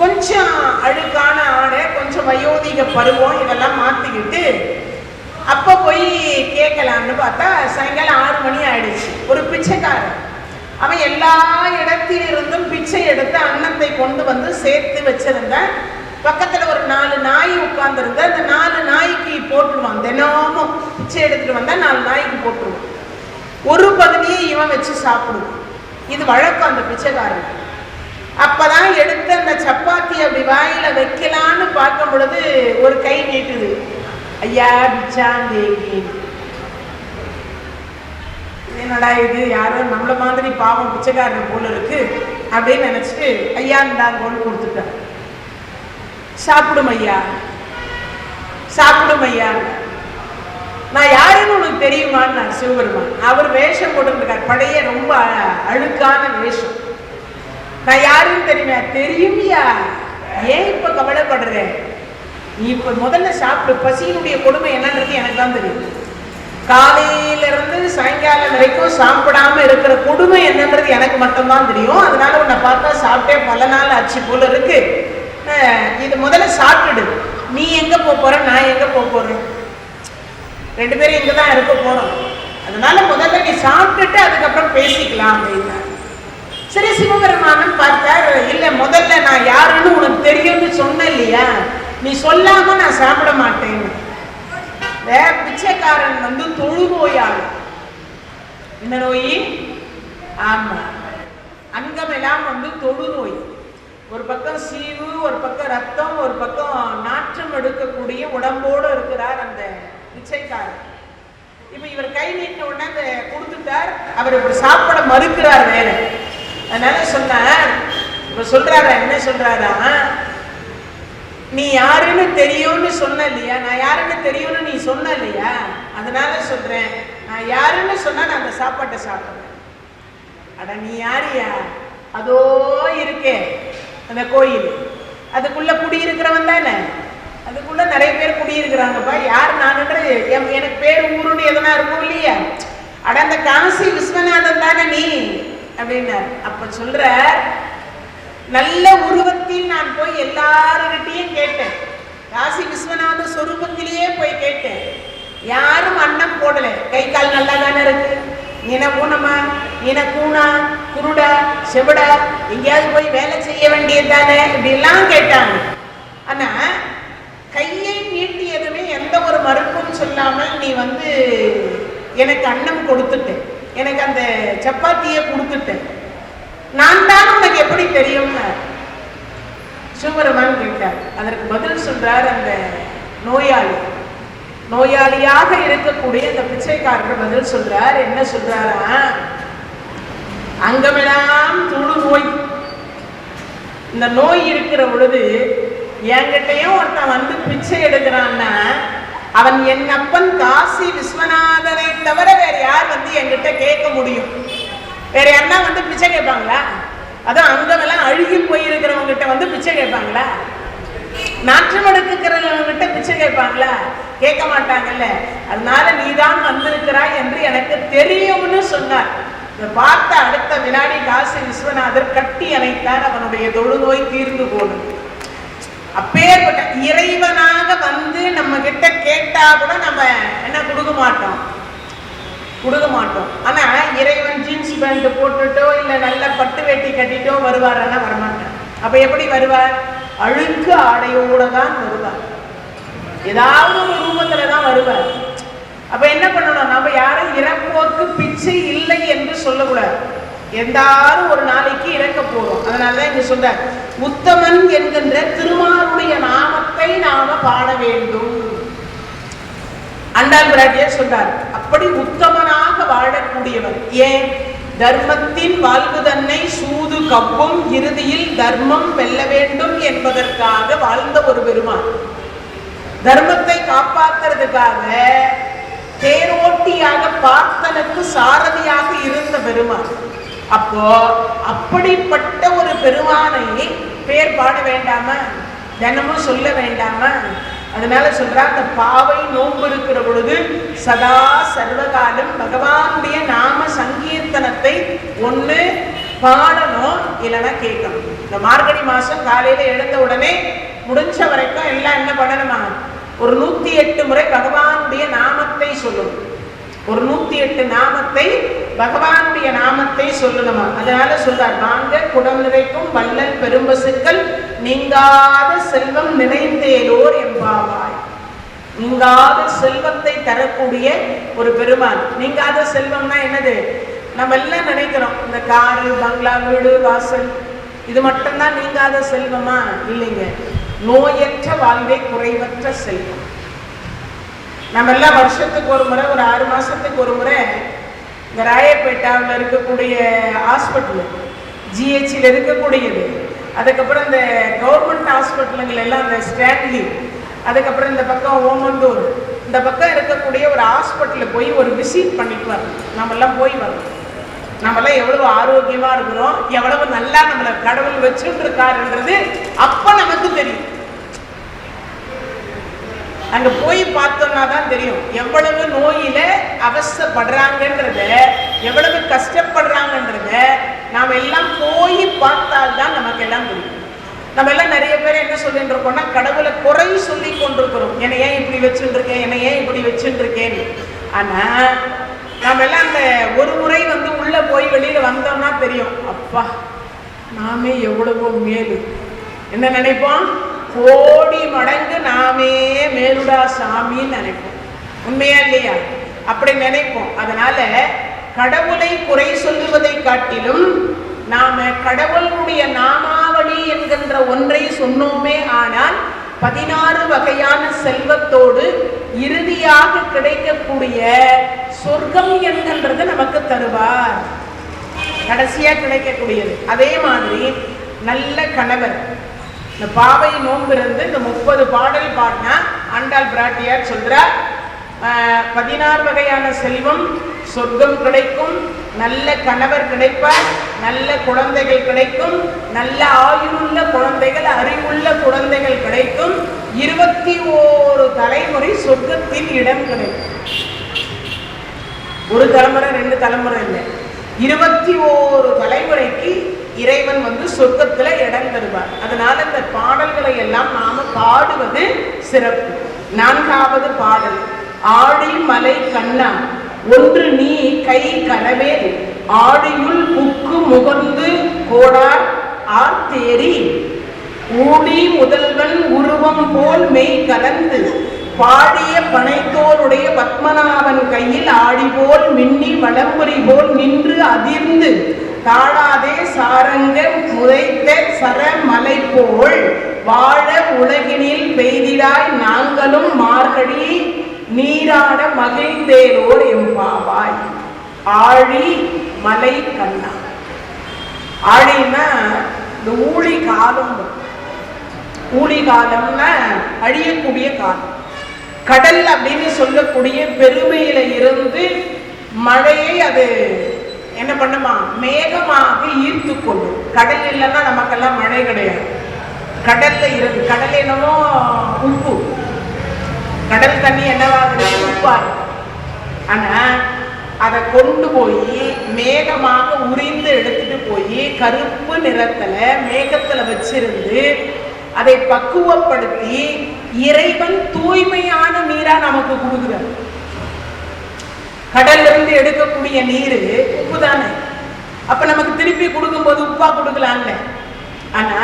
கொஞ்சம் அழுக்கான ஆடை, கொஞ்சம் வயோதிக பருவம், இதெல்லாம் மாத்திக்கிட்டு அப்ப போய் கேட்கலான்னு பார்த்தா சாயங்காலம் 6 மணி ஆயிடுச்சு. ஒரு பிச்சைக்காரன், அவன் எல்லா இடத்திலிருந்தும் பிச்சை எடுத்து அன்னத்தை கொண்டு சேர்த்து வச்சிருந்த. பக்கத்துல ஒரு 4 நாய் உட்கார்ந்துருந்த. அந்த 4 நாய்க்கு போட்டுருவான். தினமும் பிச்சை எடுத்துட்டு வந்தா 4 நாய்க்கு போட்டுருவான். ஒரு பகுதியை இவன் வச்சு சாப்பிடுவான். இது வழக்கம் அந்த பிச்சைக்காரன். அப்பதான் எடுத்து அந்த சப்பாத்தி அப்படி வாயில வைக்கலான்னு பார்க்கும் பொழுது ஒரு கை நீட்டுது, ஐயா பிச்சாந்தேகி. என்னடா இது, யாரும் நம்மள மாதிரி பாவம் பிச்சைக்காரன் போல இருக்கு அப்படின்னு நினைச்சிட்டு ஐயா இந்தாங்கன்னு கொடுத்துட்டார். சாப்பிடும் ஐயா ஆமாம் ஐயா. நான் யாருன்னு உனக்கு தெரியுமான்னு சிவபெருமான். அவர் வேஷம் போட்டுருக்கார், பழைய ரொம்ப அழுக்கான வேஷம். நான் யாருன்னு தெரியுமா? தெரியுமியா, ஏன் இப்ப கவலைப்படுறேன்? நீ இப்ப முதல்ல சாப்பிடு, பசியினுடைய கொடுமை என்னன்றது எனக்கு தான் தெரியும். காலையில இருந்து சாயங்காலம் வரைக்கும் சாப்பிடாம இருக்கிற கொடுமை என்னன்றது எனக்கு மட்டும்தான் தெரியும். அதனால உன்னை பார்த்தா சாப்பிட்டே பல நாள் ஆச்சு போல இருக்கு. இது முதல்ல சாப்பிட்டுடு. நீ எங்க போற, நான் எங்க போறேன்? ரெண்டு பேரும் இங்கதான் இருக்க போறோம். அதனால முதல்ல நீ சாப்பிட்டுட்டு அதுக்கப்புறம் பேசிக்கலாம் அப்படின்னா. சரி, சிவபெருமானும் பார்த்தார். இல்ல, முதல்ல நான் யாருன்னு உனக்கு தெரியும்னு சொன்ன இல்லையா, நீ சொல்லாம நான் சாப்பிட மாட்டேன்னு. பிச்சைக்காரன் தொழுநோயாளி. என்ன நோய்? ஆமா, அங்கமெல்லாம் தொழுநோய். ஒரு பக்கம் சீவு, ஒரு பக்கம் ரத்தம், ஒரு பக்கம் நாற்றம் எடுக்கக்கூடிய உடம்போடு இருக்கிறார் அந்த பிச்சைக்காரர். இப்ப இவர் கை நீட்டின உடனே அந்த கொடுத்துட்டார். அவர் இப்படி சாப்பிட மறுக்கிறார் வேற. அதனால சொன்னார், இப்ப சொல்றாரா, என்ன சொல்றாரா, நீ யாருன்னு தெரியும்னு சொன்ன இல்லையா, நான் யாருன்னு தெரியும்னு நீ சொன்ன இல்லையா, அதனால சொல்றேன், நான் யாருன்னு சொன்னா நான் அந்த சாப்பாட்டை சாப்பிடுறேன். அட நீ யாரியா? அதோ இருக்கே அந்த கோயில், அதுக்குள்ள குடியிருக்கிறவன் தானே. அதுக்குள்ள நிறைய பேர் குடியிருக்கிறாங்கப்பா. யார் நானுன்ற எனக்கு பேர் ஊருன்னு எதனா இருக்கும் இல்லையா? அட அந்த காசி விஸ்வநாதன் தானே நீ அப்படின்னார். அப்ப சொல்ற, நல்ல உருவத்தில் நான் போய் எல்லாருகிட்டையும் கேட்டேன். காசி விஸ்வநாத சொரூபத்திலேயே போய் கேட்டேன். யாரும் அன்னம் போடல. கை கால் நல்லா தானே இருக்கு, நீன ஊனமா, நீன கூணா, குருடா, செவடா, எங்கேயாவது போய் வேலை செய்ய வேண்டியது தானே, இப்படி எல்லாம் கேட்டாங்க. ஆனா கையை நீட்டியதுமே எந்த ஒரு மறுப்பும் சொல்லாமல் நீ எனக்கு அன்னம் கொடுத்துட்டேன், எனக்கு அந்த சப்பாத்தியை கொடுத்துட்டேன். நான் தான் உனக்கு எப்படி தெரியும்? சிவபெருமான் கேட்டார். அதற்கு பதில் சொல்றார் அந்த நோயாளியாக இருக்கக்கூடிய அந்த பிச்சைக்காரர் பதில் சொல்றார். என்ன சொல்றாரா, அங்கமெல்லாம் துளு நோய். இந்த நோய் இருக்கிற பொழுது என்கிட்டையும் ஒருத்தன் பிச்சை எடுக்கிறான்னா அவன் என் அப்பன் காசி விஸ்வநாதனை தவிர வேற யார் என்கிட்ட கேட்க முடியும்? வேற யாருன்னா பிச்சை கேட்பாங்களா? அதான் அங்கமெல்லாம் அழுகி போயிருக்கிறவங்க கிட்ட பிச்சை கேட்பாங்களா? நாற்றம் எடுக்கிறவங்க கிட்ட பிச்சை கேட்பாங்களா? கேட்க மாட்டாங்கல்ல. அதனால நீதான் வந்திருக்கிறாய் என்று எனக்கு தெரியும்னு சொன்னார். பார்த்த அடுத்த வினாடி காசி விஸ்வநாதர் கட்டி அணைத்தார். அவனுடைய தொழுநோய் தீர்ந்து போனது. அப்பேற்பட்ட இறைவனாக நம்ம கிட்ட கேட்டா கூட நம்ம என்ன கொடுக்க மாட்டோம். ஆனா இறைவன் ஜீன்ஸ் பேண்ட் போட்டுட்டோ இல்ல நல்ல பட்டு வேட்டி கட்டிட்டோ வருவாருன்னா வரமாட்டார். அப்ப எப்படி வருவார்? அழுக்கு ஆடையோட தான் வருவார். ஏதாவது ஒரு ரூபத்துலதான் வருவார். அப்ப என்ன பண்ணணும்? நம்ம யாரும் இறப்போருக்கு பிச்சை இல்லை என்று சொல்லக்கூடாது. எல்லாரும் ஒரு நாளைக்கு இறக்க போறோம். அதனாலதான் இங்க சொல்ற, உத்தமன் என்கின்ற திருமாலுடைய நாமத்தை நாம பாட வேண்டும். ஆண்டாள் பிராட்டியார் சொல்றார், அப்படி உத்தமனாக வாழக்கூடியவர். ஏன்? தர்மத்தின் வாழ்வு தன்னை சூது கவ்வும், இறுதியில் தர்மம் வெல்ல வேண்டும் என்பதற்காக வாழ்ந்த ஒரு பெருமான். தர்மத்தை காப்பாற்றுறதுக்காக தேரோட்டியாக பார்த்தனுக்கு சாரதியாக இருந்த பெருமான். அப்போ அப்படிப்பட்ட ஒரு பெருமானை பேர் பாட வேண்டாமா? தினமும் சொல்ல வேண்டாமா? அதனால சொல்ற, அந்த பாவை நோன்பு இருக்கிற பொழுது சதா சர்வகாலம் பகவானுடைய நாம சங்கீர்த்தனத்தை ஒண்ணு பாடணும், இல்லைன்னா கேட்கணும். இந்த மார்கழி மாசம் காலையில எழுந்த உடனே முடிஞ்ச வரைக்கும் எல்லாம் என்ன பண்ணணுமா? ஒரு 108 முறை பகவானுடைய நாமத்தை சொல்லணும். ஒரு 108 நாமத்தை, பகவானுடைய நாமத்தை சொல்லணுமா? அதனால சொல்றார், வாங்க குடம் நிறைக்கும் வள்ளல் பெரும்பசுக்கள் நீங்காத செல்வம் நினைந்தேலோர் என்பாவாய். நீங்காத செல்வத்தை தரக்கூடிய ஒரு பெருமான். நீங்காத செல்வம்னா என்னது? நம்ம எல்லாம் நினைக்கிறோம், இந்த காரு, பங்களா, வீடு, வாசல், இது மட்டும்தான் நீங்காத செல்வமா? இல்லைங்க. நோயற்ற வாழ்வே குறைவற்ற செல்வம். நம்ம எல்லாம் வருஷத்துக்கு ஒரு முறை, ஒரு 6 மாசத்துக்கு ஒரு முறை இந்த ராயப்பேட்டாவில் இருக்கக்கூடிய ஹாஸ்பிட்டல், ஜிஹெச்சில் இருக்கக்கூடியது, அதுக்கப்புறம் இந்த கவர்மெண்ட் ஹாஸ்பிட்டலுங்கள் எல்லாம், இந்த ஸ்டான்லி அதுக்கப்புறம் இந்த பக்கம் ஓமந்தூர், இந்த பக்கம் இருக்கக்கூடிய ஒரு ஹாஸ்பிட்டலில் போய் ஒரு விசிட் பண்ணிட்டு வரணும். நம்மெல்லாம் போய் வரணும். நம்மளாம் எவ்வளவு ஆரோக்கியமா இருக்கிறோம், எவ்வளவு நல்லா நம்மளை கடவுள் வச்சுட்டு இருக்காருன்றது அப்ப நமக்கு தெரியும். அங்க போய் பார்த்தோம்னா தான் தெரியும் எவ்வளவு நோயில அவஸ்தைப்படுறாங்கன்றத, எவ்வளவு கஷ்டப்படுறாங்கன்றத நாம எல்லாம் போய் பார்த்தால்தான் நமக்கு எல்லாம் தெரியும். நம்ம எல்லாம் நிறைய பேர் என்ன சொல்லிட்டு இருக்கோம்னா, கடவுளை குறை சொல்லி கொண்டிருக்கிறோம். என்னை ஏன் இப்படி வச்சுட்டு இருக்கேன், என்னை ஏன் இப்படி வச்சுட்டு இருக்கேன். ஆனா நாம எல்லாம் அந்த ஒரு முறை உள்ள போய் வெளியில வந்தோம்னா தெரியும், அப்பா நாமே எவ்வளவோ மேலு. என்ன நினைப்போம், கோடி மடங்கு நாமே மேலுடா சாமின்னு நினைப்போம். உண்மையா இல்லையா? அப்படி நினைப்போம். அதனால கடவுளை குறை சொல்லுவதை காட்டிலும் நாம கடவுளுடைய நாமாவளி என்கின்ற ஒன்றை சொன்னோமே ஆனால் 16 வகையான செல்வத்தோடு இறுதியாக கிடைக்கக்கூடிய சொர்க்கம் என்கின்றது நமக்கு தருவார். கடைசியா கிடைக்கக்கூடியது. அதே மாதிரி நல்ல கணவர். இந்த பாவை நோன்பு இருந்து இந்த 30 பாடல் பாடினா ஆண்டாள் பிராட்டியார் சொல்றார், 16 வகையான செல்வம், சொர்க்கம் கிடைக்கும், நல்ல கணவர் கிடைப்பார், நல்ல குழந்தைகள் கிடைக்கும், நல்ல ஆயுளுள்ள குழந்தைகள், அறிவுள்ள குழந்தைகள் கிடைக்கும், 21 தலைமுறை சொர்க்கத்தில் இடம் கிடைக்கும். ஒரு தலைமுறை 2 தலைமுறை இல்லை, 21 தலைமுறைக்கு இறைவன் சொர்க்கத்துல இடம் தருவார். அதனால இந்த பாடல்களை எல்லாம் நாம பாடுவது சிறப்பு. 4வது பாடல், ஆடி மலை கண்ணா ஒன்று நீ கை கரவே ஆடியுள் புக்கு முகர்ந்து கோடார் ஆர்த்தேரி ஊடி முதல்வன் உருவம் போல் மெய் கலந்து பாடிய பனைத்தோருடைய பத்மநாபன் கையில் ஆடி போல் மின்னி வளம்புரி போல் நின்று அதிர்ந்து தாழாதே சாரங்க முறைத்த சரமலை போல் வாழ உலகினில் பெய்திடாய் நாங்களும் மார்கழி நீராட மகிழ்ந்தேரோர் எம்பாவாய். ஆழி மலை கண்ணா. ஆழின்னா இந்த ஊழி காலம். ஊழி காலம்னா அழியக்கூடிய காலம். கடல் அப்படின்னு சொல்லக்கூடிய பெருமையில இருந்து மழையை அது என்ன பண்ணுமா, மேகமாக ஈர்த்து கொள்ளும். கடல் இல்லைன்னா நமக்கெல்லாம் மழை கிடையாது. கடல்ல இருந்து, கடல் என்னமோ உப்பு, கடல் தண்ணி என்னவாக உப்பா. ஆனா அதை கொண்டு போய் மேகமாக உரிந்து எடுத்துட்டு போய் கருப்பு நிறத்துல மேகத்துல வச்சிருந்து அதை பக்குவப்படுத்தி இறைவன் தூய்மையான நீரா நமக்கு கொடுக்குறார். கடல்ல இருந்து எடுக்கக்கூடிய நீரு உப்பு தானே, அப்ப நமக்கு திருப்பி கொடுக்கும் போது உப்பா கொடுக்கலாம்ல. ஆனா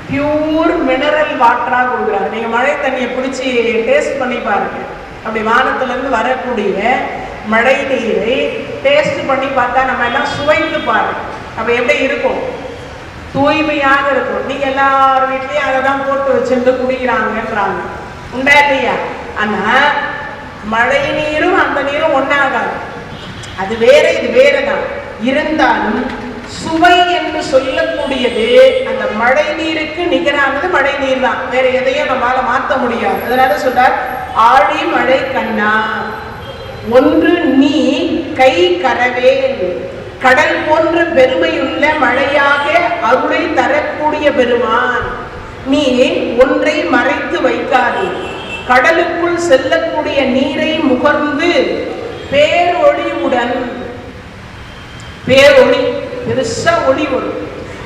பியூர் மினரல் வாட்டரா கொடுக்குறாங்க. நீங்க மழை தண்ணியை பிடிச்சி டேஸ்ட் பண்ணி பாருங்க. அப்படி வானத்துல இருந்து வரக்கூடிய மழை நீரை டேஸ்ட் பண்ணி பார்த்தா நம்ம எல்லாம் சுவைத்து பாருங்க. அப்ப எப்படி இருக்கும், தூய்மையாக இருக்கும். நீங்க எல்லார் வீட்லயும் அதை தான் போட்டு வச்சுட்டு குடிக்கிறாங்கன்றாங்க, உண்டா இல்லையா? ஆனா மழை நீரும் அந்த நீரும் ஒன்னாகாது. அது வேற, இது வேறதான். இருந்தாலும் சுவை என்று சொல்லக்கூடியது அந்த மழை நீருக்கு நிகரானது மழை நீர் தான். வேற எதையும் நம்மளால மாற்ற முடியாது. அதனால சொல்றார், ஆழி மழை கண்ணா ஒன்று நீ கை கரவே. கடல் போன்ற பெருமையுள்ள மழையாக அருளை தரக்கூடிய பெருமான், நீ ஒன்றை மறைத்து வைக்காதே. கடலுக்குள் செல்லக்கூடிய நீரை முகர்ந்து பேரொளியுடன், பேரொளி பெருசா ஒளி வரும்,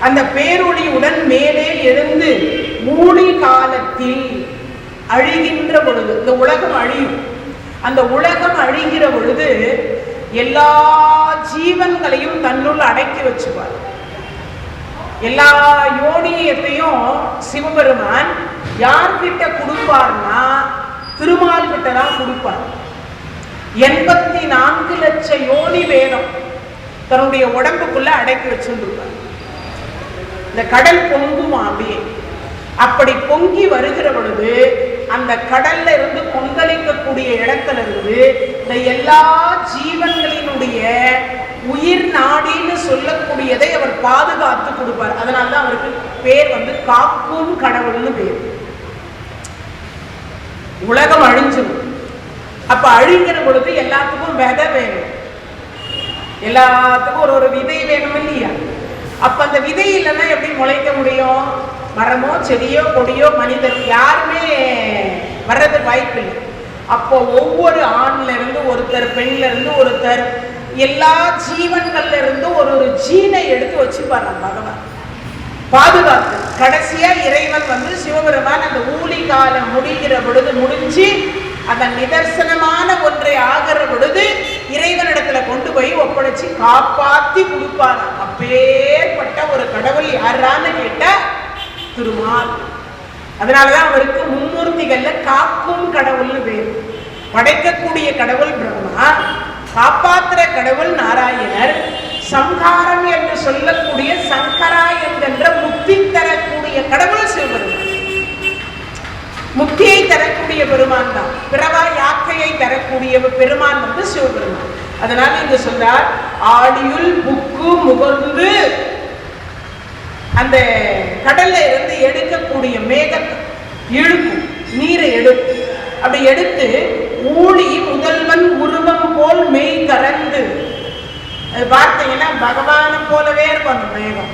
அந்த பேரொளியுடன் மேலே எழுந்து ஊழி காலத்தில் அழிகின்ற பொழுது, இந்த உலகம் அழியும். அந்த உலகம் அழிகிற பொழுது எல்லா ஜீவன்களையும் தன்னுள் அடக்கி வச்சுப்பார். எல்லா யோனியத்தையும் சிவபெருமான் யார்கிட்ட கொடுப்பார்னா திருமால் கிட்ட தான் கொடுப்பார். 84 லட்சம் யோனி வேணும் தன்னுடைய உடம்புக்குள்ள அடக்கி வச்சுருப்பார். இந்த கடல் பொங்குமா அப்படியே. அப்படி பொங்கி வருகிற பொழுது அந்த கடல்ல இருந்து கொந்தளிக்கக்கூடிய இடத்துல இருந்து இந்த எல்லா ஜீவன்களினுடைய உயிர் நாடின்னு சொல்லக்கூடியதை அவர் பாதுகாத்து கொடுப்பார். அதனாலதான் அவருக்கு பேர் காக்கும் கடவுள்னு பேர். உலகம் அழிஞ்சிடும். அப்ப அழிங்கிற பொழுது எல்லாத்துக்கும் விதை வேணும், எல்லாத்துக்கும் ஒரு விதை வேணும் இல்லையா? அப்ப அந்த விதை இல்லைன்னா எப்படி முளைக்க முடியும்? மரமோ செடியோ கொடியோ மனிதர் யாருமே வர்றது வாய்ப்பு இல்லை. அப்போ ஒவ்வொரு ஆண்ல இருந்து ஒருத்தர், பெண்ல இருந்து ஒருத்தர், எல்லா ஜீவன்கள்ல இருந்து ஒரு ஒரு ஜீனை எடுத்து வச்சுப்பாரு பகவான் பாதுகாத்து. கடைசியா இறைவன் சிவபெருமான் அந்த ஊழி காலம் முடிகிற பொழுது முடிஞ்சு அந்த நிதர்சனமான ஒன்றை ஆகிற பொழுது இறைவனிடத்துல கொண்டு போய் ஒப்படைச்சு காப்பாத்தி கொடுப்பாராம். அப்பேற்பட்ட ஒரு கடவுள் யாரான்னு கேட்டா திருமால். அதனாலதான் அவருக்கு மும்மூர்த்திகள்ல காக்கும் கடவுள்னு பேர். படைக்கக்கூடிய கடவுள் பிரம்மா, காப்பாற்றுற கடவுள் நாராயணர், சம்ஹாரம் என்று சொல்லக்கூடிய சங்கரா என்கின்ற முக்தி தரக்கூடிய கடவுள் சிவபெருமான். முக்தியை தரக்கூடிய பெருமான் தான், பிறவா யாக்கையை தரக்கூடிய பெருமான் சிவபெருமான். அதனால இங்க சொல்றார், ஆடியுள் புக்கு முகர்ந்து அந்த கடல்ல இருந்து எடுக்கக்கூடிய மேகத்தை இழுக்கும், நீரை எடுக்கும். அப்படி எடுத்து ஊழி முதல்வன் உருவம் போல் மெய் கறந்து, அது பார்த்தீங்கன்னா பகவான போலவே இருக்கும். அந்த மேகம்,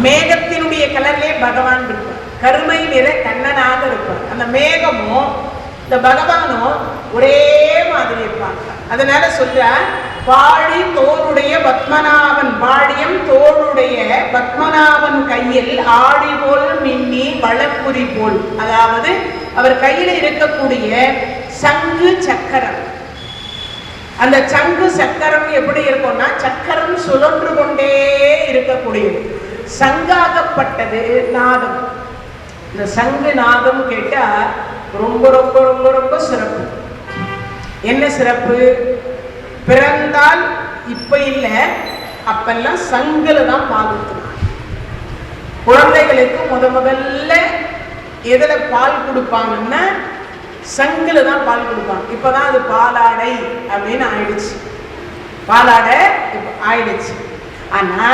மேகத்தினுடைய கலர்லயே பகவான் இருப்பார், கருமை நிற கண்ணனாக இருப்பார். அந்த மேகமும் இந்த பகவானும் ஒரே மாதிரி இருப்பாங்க. அதனால சொல்ற, பாடி தோளுடைய பத்மநாபன், பாடியம் தோளுடைய பத்மநாபன் கையில் ஆடி போல் மின்னி வளப்புரி போல், அதாவது அவர் கையில் இருக்கக்கூடிய சங்கு சக்கரம். அந்த சங்கு சக்கரம் எப்படி இருக்கும்னா, சக்கரம் சுழன்று கொண்டே இருக்கக்கூடியது, சங்காகப்பட்டது நாதம். இந்த சங்கு நாதம் கேட்டா ரொம்ப ரொம்ப ரொம்ப ரொம்ப சிறப்பு. என்ன சிறப்பு? பிறந்தால் இப்ப இல்ல, அப்பெல்லாம் சங்குல தான் பால் ஊத்துனாங்க. குழந்தைகளுக்கு முதல்ல எதுல பால் கொடுப்பாங்கன்னா சங்குல தான் பால் கொடுப்பாங்க. இப்பதான் அது பாலாடை அப்படின்னு ஆயிடுச்சு, பாலாடை ஆயிடுச்சு. ஆனா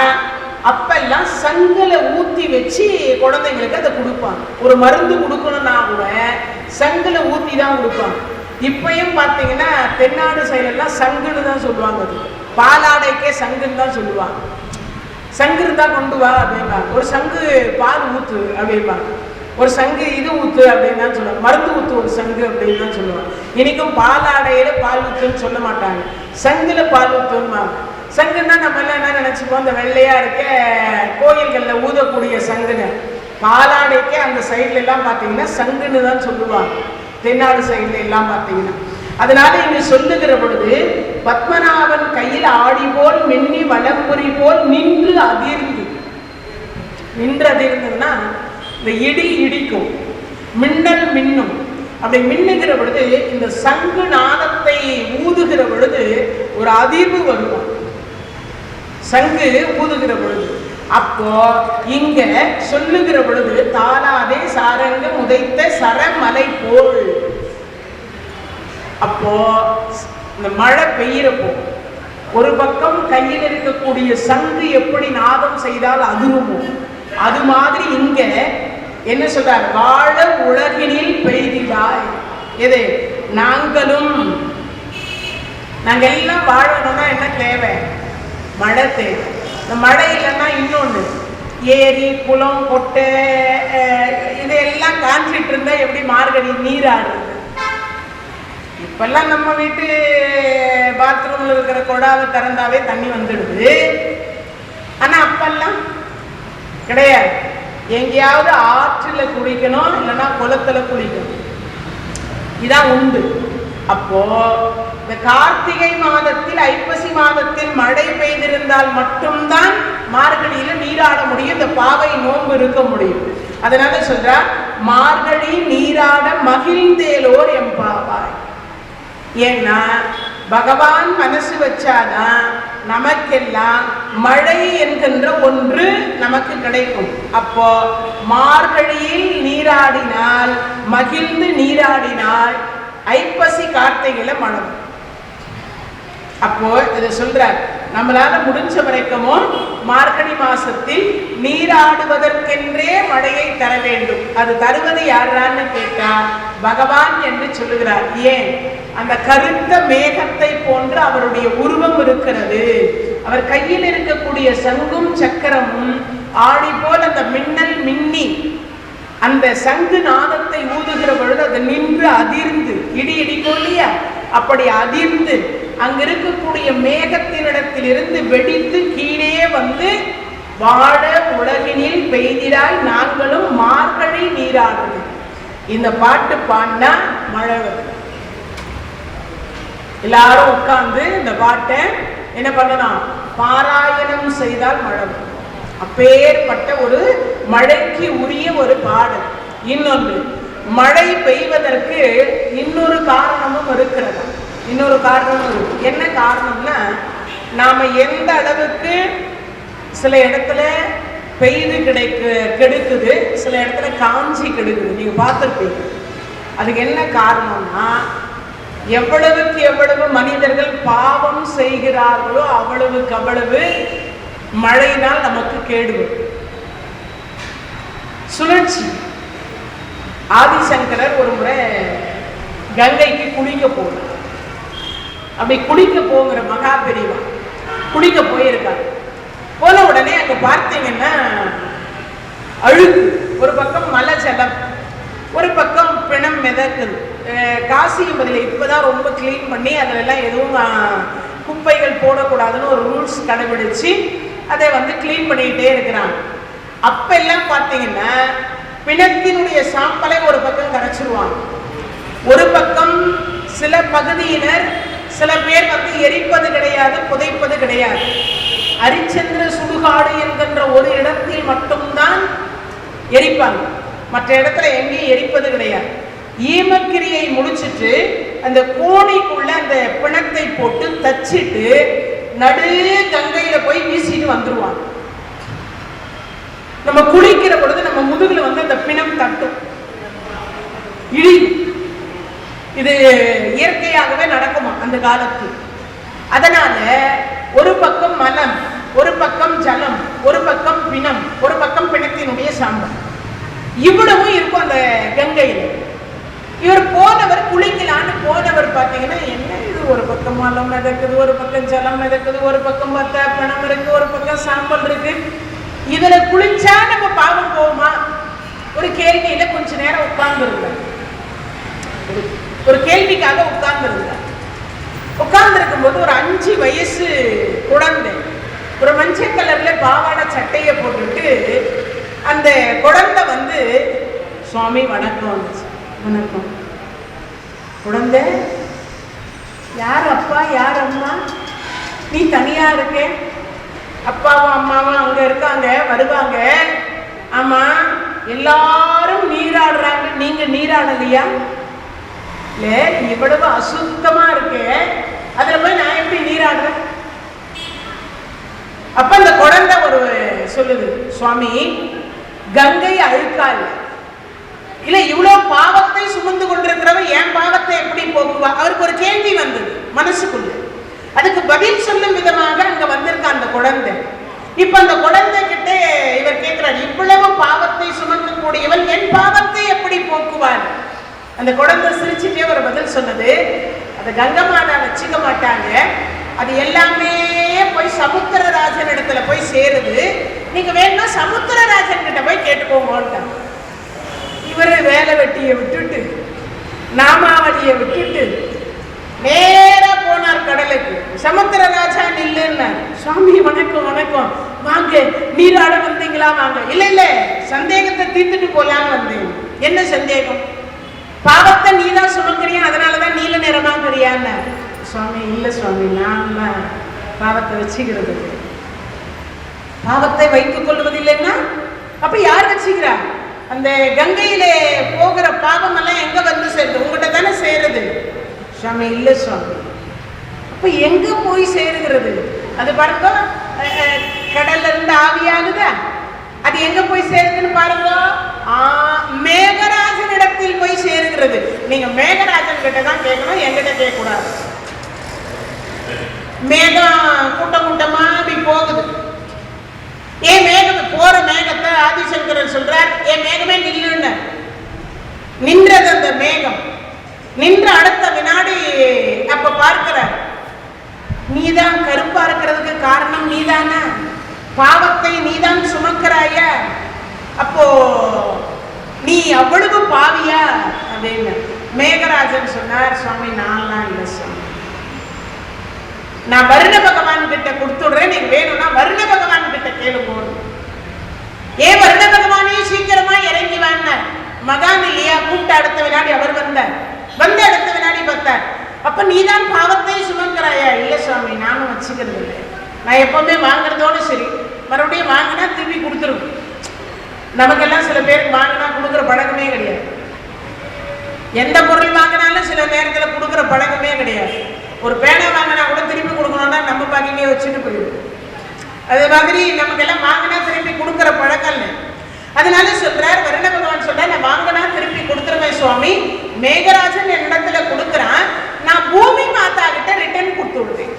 அப்பெல்லாம் சங்குல ஊத்தி வச்சு குழந்தைங்களுக்கு அதை கொடுப்பாங்க. ஒரு மருந்து கொடுக்கணும்னா கூட சங்குல ஊத்தி தான் கொடுப்பாங்க. இப்பயும் பார்த்தீங்கன்னா தென்னாடு சைடெல்லாம் சங்குன்னு தான் சொல்லுவாங்க, அது பாலாடைக்கே சங்குன்னு தான் சொல்லுவாங்க. சங்கு இருந்தா கொண்டு வா அப்படின்பாங்க, ஒரு சங்கு பால் ஊத்து அப்படின்பாங்க, ஒரு சங்கு இது ஊத்து அப்படின்னு தான் சொல்லுவாங்க, மருந்து ஊத்து ஒரு சங்கு அப்படின்னு தான் சொல்லுவாங்க. இன்னைக்கும் பாலாடையில பால் ஊத்துன்னு சொல்ல மாட்டாங்க, சங்குல பால் ஊத்துன்னுவாங்க. சங்குன்னா நம்ம எல்லாம் என்ன நினைச்சுப்போம், இந்த வெள்ளையா இருக்க கோயில்கள்ல ஊதக்கூடிய சங்குன்னு. பாலாடைக்கே அந்த சைட்ல எல்லாம் பார்த்தீங்கன்னா சங்குன்னு தான் சொல்லுவாங்க, தென்னாடு சைடுல எல்லாம் பார்த்தீங்கன்னா. அதனால இங்க சொல்லுகிற பொழுது, பத்மநாபன் கையில் ஆடி போல் மின்னி வளம்புரி போல் நின்று அதிர்ந்து. நின்று அதிர்ந்ததுன்னா இந்த இடி இடிக்கும், மின்னல் மின்னும். அப்படி மின்னுகிற பொழுது இந்த சங்கு நாதத்தை ஊதுகிற பொழுது ஒரு அதிர்வு வருவான், சங்கு ஊதுகிற பொழுது. அப்போ இங்க சொல்லுகிற பொழுது, தாளாதே சாரங்க உதைத்த சரமலை போல். அப்போ இந்த மழை பெய்யறப்போ ஒரு பக்கம் கையில் இருக்கக்கூடிய சங்கு எப்படி நாதம் செய்தால் அதுவுமோ, அது மாதிரி இங்க என்ன சொல்றார், வாழ உலகினில் பெய்திடாய். எது? நாங்களும், நாங்க எல்லாம் வாழணும்னா என்ன தேவை? மழை தேவை. இந்த மழை இல்லைன்னா இன்னொன்று, ஏரி குளம் கொட்டை இதெல்லாம் காஞ்சிட்டு இருந்தா எப்படி மார்கழி நீராடுறது? இப்பெல்லாம் நம்ம வீட்டு பாத்ரூம்ல இருக்கிற கொடாவை திறந்தாவே தண்ணி வந்துடுது. ஆனா அப்பெல்லாம் கிடையாது, எங்கேயாவது ஆற்றுல குளிக்கணும், இல்லைன்னா குளத்துல குளிக்கணும், இதான் உண்டு. அப்போ இந்த கார்த்திகை மாதத்தில் ஐப்பசி மாதத்தில் மழை பெய்திருந்தால் மட்டும்தான் மார்கழியில நீராட முடியும், இந்த பாவை நோன்பு இருக்க முடியும். அதனால சொல்ற, மார்கழி நீராட மகிழ்ந்தேலோர் எம்பாவாய். ஏன்னா பகவான் மனசு வச்சாதான் நமக்கெல்லாம் மழை என்கின்ற ஒன்று நமக்கு கிடைக்கும். அப்போ மார்கழியில் நீராடினால், மகிழ்ந்து நீராடினால் ஐப்பசி கார்த்திகையில மழை. அப்போ இதை சொல்றார், நம்மளால முடிஞ்ச வரைக்கும் மார்கழி மாசத்தில் நீராடுவதற்கென்றே மழையை தர வேண்டும். அது தருவது யாரான்னு கேட்டா பகவான் என்று சொல்லுகிறார். ஏன்? அந்த கருத்த மேகத்தை போன்று அவருடைய உருவம் இருக்கிறது. அவர் கையில் இருக்கக்கூடிய சங்கும் சக்கரமும் ஆடி போல் அந்த மின்னல் மின்னி அந்த சங்கு நாதத்தை ஊதுகிற பொழுது அது நின்று அதிர்ந்து இடி இடிக்கும் இல்லையா, அப்படி அதிர்ந்து அங்க இருக்கக்கூடிய மேகத்தினிடத்தில் இருந்து வெடித்து கீழே வந்து வாழ உலகினில் பெய்திராய் நாங்களும் மார்கழி நீராடுது. இந்த பாட்டு பாடினா மழை வருது. எல்லாரும் உட்கார்ந்து இந்த பாட்டை என்ன பண்ணலாம், பாராயணம் செய்தால் மழை வரும். அப்பேற்பட்ட ஒரு மழைக்கு உரிய ஒரு பாடல். இன்னொன்று, மழை பெய்வதற்கு இன்னொரு காரணமும் இருக்கிறது. இன்னொரு காரணமும் இருக்கு. என்ன காரணம்னா, நாம எந்த அளவுக்கு சில இடத்துல பெய்து கெடுக்குது, சில இடத்துல காஞ்சி கெடுக்குது. நீங்க பார்த்துருப்பீங்க. அதுக்கு என்ன காரணம்னா, எவ்வளவுக்கு எவ்வளவு மனிதர்கள் பாவம் செய்கிறார்களோ அவ்வளவுக்கு அவ்வளவு மழையினால் நமக்கு கேடு. சுழற்சி. ஆதிசங்கரர் ஒரு முறை கங்கைக்கு குளிக்க போகிறார். அப்படி குளிக்க போகிற மகா பெரியவா குளிக்க போயிருக்காங்க. போன உடனே அங்க பார்த்தீங்கன்னா அழுக்கு, ஒரு பக்கம் மலை ஜலம், ஒரு பக்கம் பிணம் மிதக்குது. காசியும் பதில் இப்பதான் ரொம்ப கிளீன் பண்ணி அதெல்லாம் எதுவும் குப்பைகள் போடக்கூடாதுன்னு ஒரு ரூல்ஸ் கடைபிடிச்சு அதை வந்து கிளீன் பண்ணிக்கிட்டே இருக்கிறாங்க. அப்ப எல்லாம் பார்த்தீங்கன்னா பிணத்தினுடைய சாம்பலை ஒரு பக்கம் கரைச்சிருவாங்க. ஒரு பக்கம் சில பகுதியினர், சில பேர் வந்து எரிப்பது கிடையாது, புதைப்பது கிடையாது. அரிச்சந்திர சுடுகாடு என்கின்ற ஒரு இடத்தில் மட்டும்தான் எரிப்பாங்க, மற்ற இடத்துல எங்கேயும் எரிப்பது கிடையாது. ஈமக்கிரியை முடிச்சுட்டு அந்த கோணிக்குள்ள அந்த பிணத்தை போட்டு தச்சிட்டு நடு கங்கையில போய் வீசிட்டு வந்துருவாங்க. நம்ம குளிக்கிற பொழுது நம்ம முதுகுல வந்து அந்த பிணம் தட்டும், இழியும். இது இயற்கையாகவே நடக்குமா அந்த காலத்தில். அதனால ஒரு பக்கம் மலம், ஒரு பக்கம் ஜலம், ஒரு பக்கம் பிணம், ஒரு பக்கம் பிணத்தினுடைய சாம்பல், இவ்வளவும் இருக்கும் அந்த கங்கையில. இவர் போனவர் குளிக்கலான்னு போனவர் பார்த்தீங்கன்னா, என்ன இது, ஒரு பக்கம் மலம் மிதக்குது, ஒரு பக்கம் ஜலம் மிதக்குது, ஒரு பக்கம் பார்த்தா பிணம் இருக்கு, ஒரு பக்கம் சாம்பல் இருக்கு, இதுல குளிச்சா நம்ம பாவம் போகுமா? ஒரு கேள்வியில கொஞ்ச நேரம் உட்கார்ந்து இருந்தார். ஒரு கேள்விக்காக உட்கார்ந்து இருந்தார். உட்கார்ந்து இருக்கும் போது ஒரு 5 வயசு குழந்தை ஒரு மஞ்சள் கலர்ல பாவாடை சட்டையை போட்டுட்டு அந்த குழந்தை வந்து, சுவாமி வணக்கம் வந்துச்சு. வணக்கம். குழந்தை, யார் அப்பா யார் அம்மா? நீ தனியா இருக்க, அப்பாவும் அம்மாவும் அங்க இருக்காங்க, வருவாங்க. ஆமா, எல்லாரும் நீராடுறாங்க, நீங்க நீராடலையா? இல்ல, இவ்வளவு அசுத்தமா இருக்கு, அதுல போய் நான் எப்படி நீராடுறேன்? அப்ப அந்த குழந்தை ஒரு சொல்லுது, சுவாமி கங்கை அழுக்கா இல்ல, இவ்வளவு பாவத்தை சுமந்து கொண்டிருக்கிறவர் என் பாவத்தை எப்படி போக்குவா? அவருக்கு ஒரு கேள்வி வந்தது மனசுக்குள்ள. அதுக்கு பதில் சொல்லும் விதமாக அங்க வந்திருக்க அந்த குழந்தை. இப்ப அந்த குழந்தை கிட்ட இவர் கேட்கிறார், இவ்வளவு பாவத்தை சுமக்கக்கூடியவள் என் பாவத்தை எப்படி போக்குவார்? அந்த குழந்தை சிரிச்சுட்டே ஒரு பதில் சொன்னது, அதை கங்கை மாதா வச்சுக்க மாட்டாங்க, அது எல்லாமே போய் சமுத்திரராஜன் இடத்துல போய் சேருது, நீங்க வேணா சமுத்திரராஜன் கிட்ட போய் கேட்டுக்கோங்க. இவரு வேலை வெட்டியை விட்டுட்டு நாமாவளியை விட்டுட்டு நேரா போனார் கடலுக்கு. சமுத்திரராஜா நில்லுன்னார். சுவாமி வணக்கம் வணக்கம், வாங்க நீராட வந்தீங்களா? வாங்க. இல்ல இல்ல, சந்தேகத்தை தீர்த்துட்டு போலான்னு வந்தேன். என்ன சந்தேகம்? பாவத்தை நீதான் சுமக்கிறியா, அதனாலதான் நீல நிறமாங்கிறியான்னு. சுவாமி இல்ல சுவாமி, நான் பாவத்தை வச்சுக்கிறது, பாவத்தை வைத்துக் கொள்வது இல்லைன்னா அப்ப யார் வச்சுக்கிறா? அந்த கங்கையிலே போகிற பாவம் எல்லாம் எங்க வந்து சேருது? உங்ககிட்ட தானே சேருது. சுவாமி இல்ல சுவாமி. அப்ப எங்க போய் சேருகிறது? அது பாருங்க, கடல்ல இருந்து ஆவியாகுதா, அது எங்க போய் சேருதுன்னு பாருங்க, மேகராஜன் இடத்தில் போய் சேருகிறது. நீங்க மேகராஜன் கிட்ட தான் கேட்கணும், என்கிட்ட கேட்க கூடாது. மேகம் கூட்டம் கூட்டமா அப்படி போகுது. ஏன் மேகம் போற மேகத்தை ஆதிசங்கரர் சொல்றார், ஏன் மேகமே நில்லுன்னு. நின்றது அந்த மேகம். நின்ற அடுத்த வினாடி அப்ப பார்க்கிறார், நீதான் கருப்பா இருக்கிறதுக்கு காரணம் நீதான, பாவத்தை நீதான் சுமக்கிறாய, அப்போ நீ அவ்வளவு பாவியா அப்படின்னு. மேகராஜன் சொன்னார், சுவாமி நான்லாம் இல்லை சுவாமி, நான் வருண பகவான் கிட்ட கொடுத்துடுறேன், நீங்க வேணும்னா வருண பகவான் கிட்ட கேளுங்க. ஏன் வருண பகவானே சீக்கிரமா இறங்கி வாங்க, மகான் இல்லையா, கூப்பிட்ட அடுத்த வினாடி அவர் வந்தார். வந்த அடுத்த வினாடி பார்த்தார், அப்ப நீதான் பாவத்தை சுமக்கிறாயா? இல்ல சுவாமி, நானும் வச்சுக்கிறது இல்லை, நான் எப்பவுமே வாங்குறதோடு சரி, மறுபடியும் வாங்கினா திருப்பி கொடுத்துருவோம். நமக்கெல்லாம் சில பேருக்கு வாங்கினா கொடுக்குற பழக்கமே கிடையாது. எந்த பொருள் வாங்கினாலும் சில நேரத்தில் கொடுக்குற பழக்கமே கிடையாது. ஒரு பேனை வாங்கினா கூட திருப்பி கொடுக்கணும்னா நம்ம பாக்கிட்டே வச்சுட்டு போயிடும். அது மாதிரி நமக்கெல்லாம் வாங்கினா திருப்பி கொடுக்குற பழக்கம் இல்லை. அதனால சொல்றார், வருண பகவான் சொல்றார், நான் வாங்கினா திருப்பி கொடுத்துருவேன் சுவாமி. மேகராஜன் என்னிடத்துல கொடுக்குறான், நான் பூமி மாதா கிட்ட ரிட்டர்ன் கொடுத்து விடுவேன்.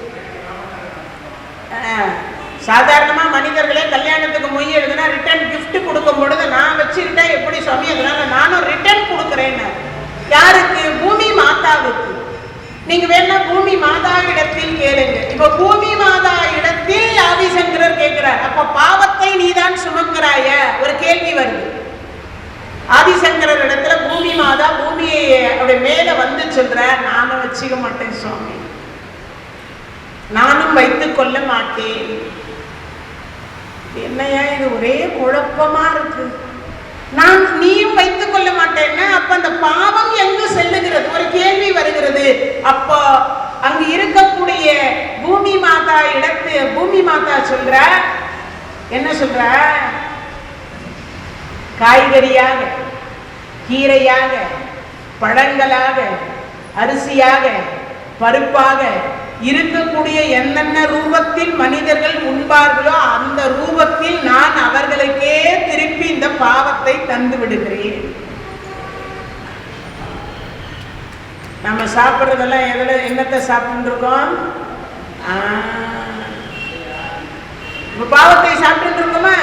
சாதாரணமா மனிதர்களே கல்யாணத்துக்கு மொய் எழுதுனா ரிட்டர்ன் கிஃப்ட் கொடுக்கும் பொழுது நான் வச்சுக்கிட்டா எப்படி சுவாமி, அதனால நானும் ரிட்டர்ன் கொடுக்குறேன். யாருக்கு? பூமி மாதாவுக்கு. நீங்க வேணா பூமி மாதா இடத்தில் கேளுங்க. இப்ப பூமி மாதா இடத்தில் ஆதிசங்கரர் கேட்கிறார், அப்ப பாவத்தை நீதான் சுமக்கிறாய? ஒரு கேள்வி வருது. ஆதிசங்கரர் இடத்துல பூமி மாதா பூமியை அப்படி மேல வந்து சொல்ற, நானும் வச்சுக்க மாட்டேன் சுவாமி, நானும் வைத்துக் கொள்ள மாட்டேன். என்னையா இது ஒரே குழப்பமா இருக்கு, நான் நீயும் வைத்துக் கொள்ள மாட்டேன்னா அப்ப அந்த பாவம் எங்கு செல்லுகிறது? ஒரு கேள்வி வருகிறது. அப்போ அங்கு இருக்கக்கூடிய பூமி மாதா இடத்து பூமி மாதா சொல்ற, என்ன சொல்ற? காய்கறியாக, கீரையாக, பழங்களாக, அரிசியாக, பருப்பாக இருக்கக்கூடிய என்னென்ன ரூபத்தில் மனிதர்கள் உண்பார்களோ அந்த ரூபத்தில் நான் அவர்களுக்கே திருப்பி இந்த பாவத்தை தந்து விடுகிறேன். நம்ம சாப்பிட்றதெல்லாம் எதுல என்னத்தை சாப்பிட்டு இருக்கோம்? பாவத்தை சாப்பிட்டு இருக்கோமா?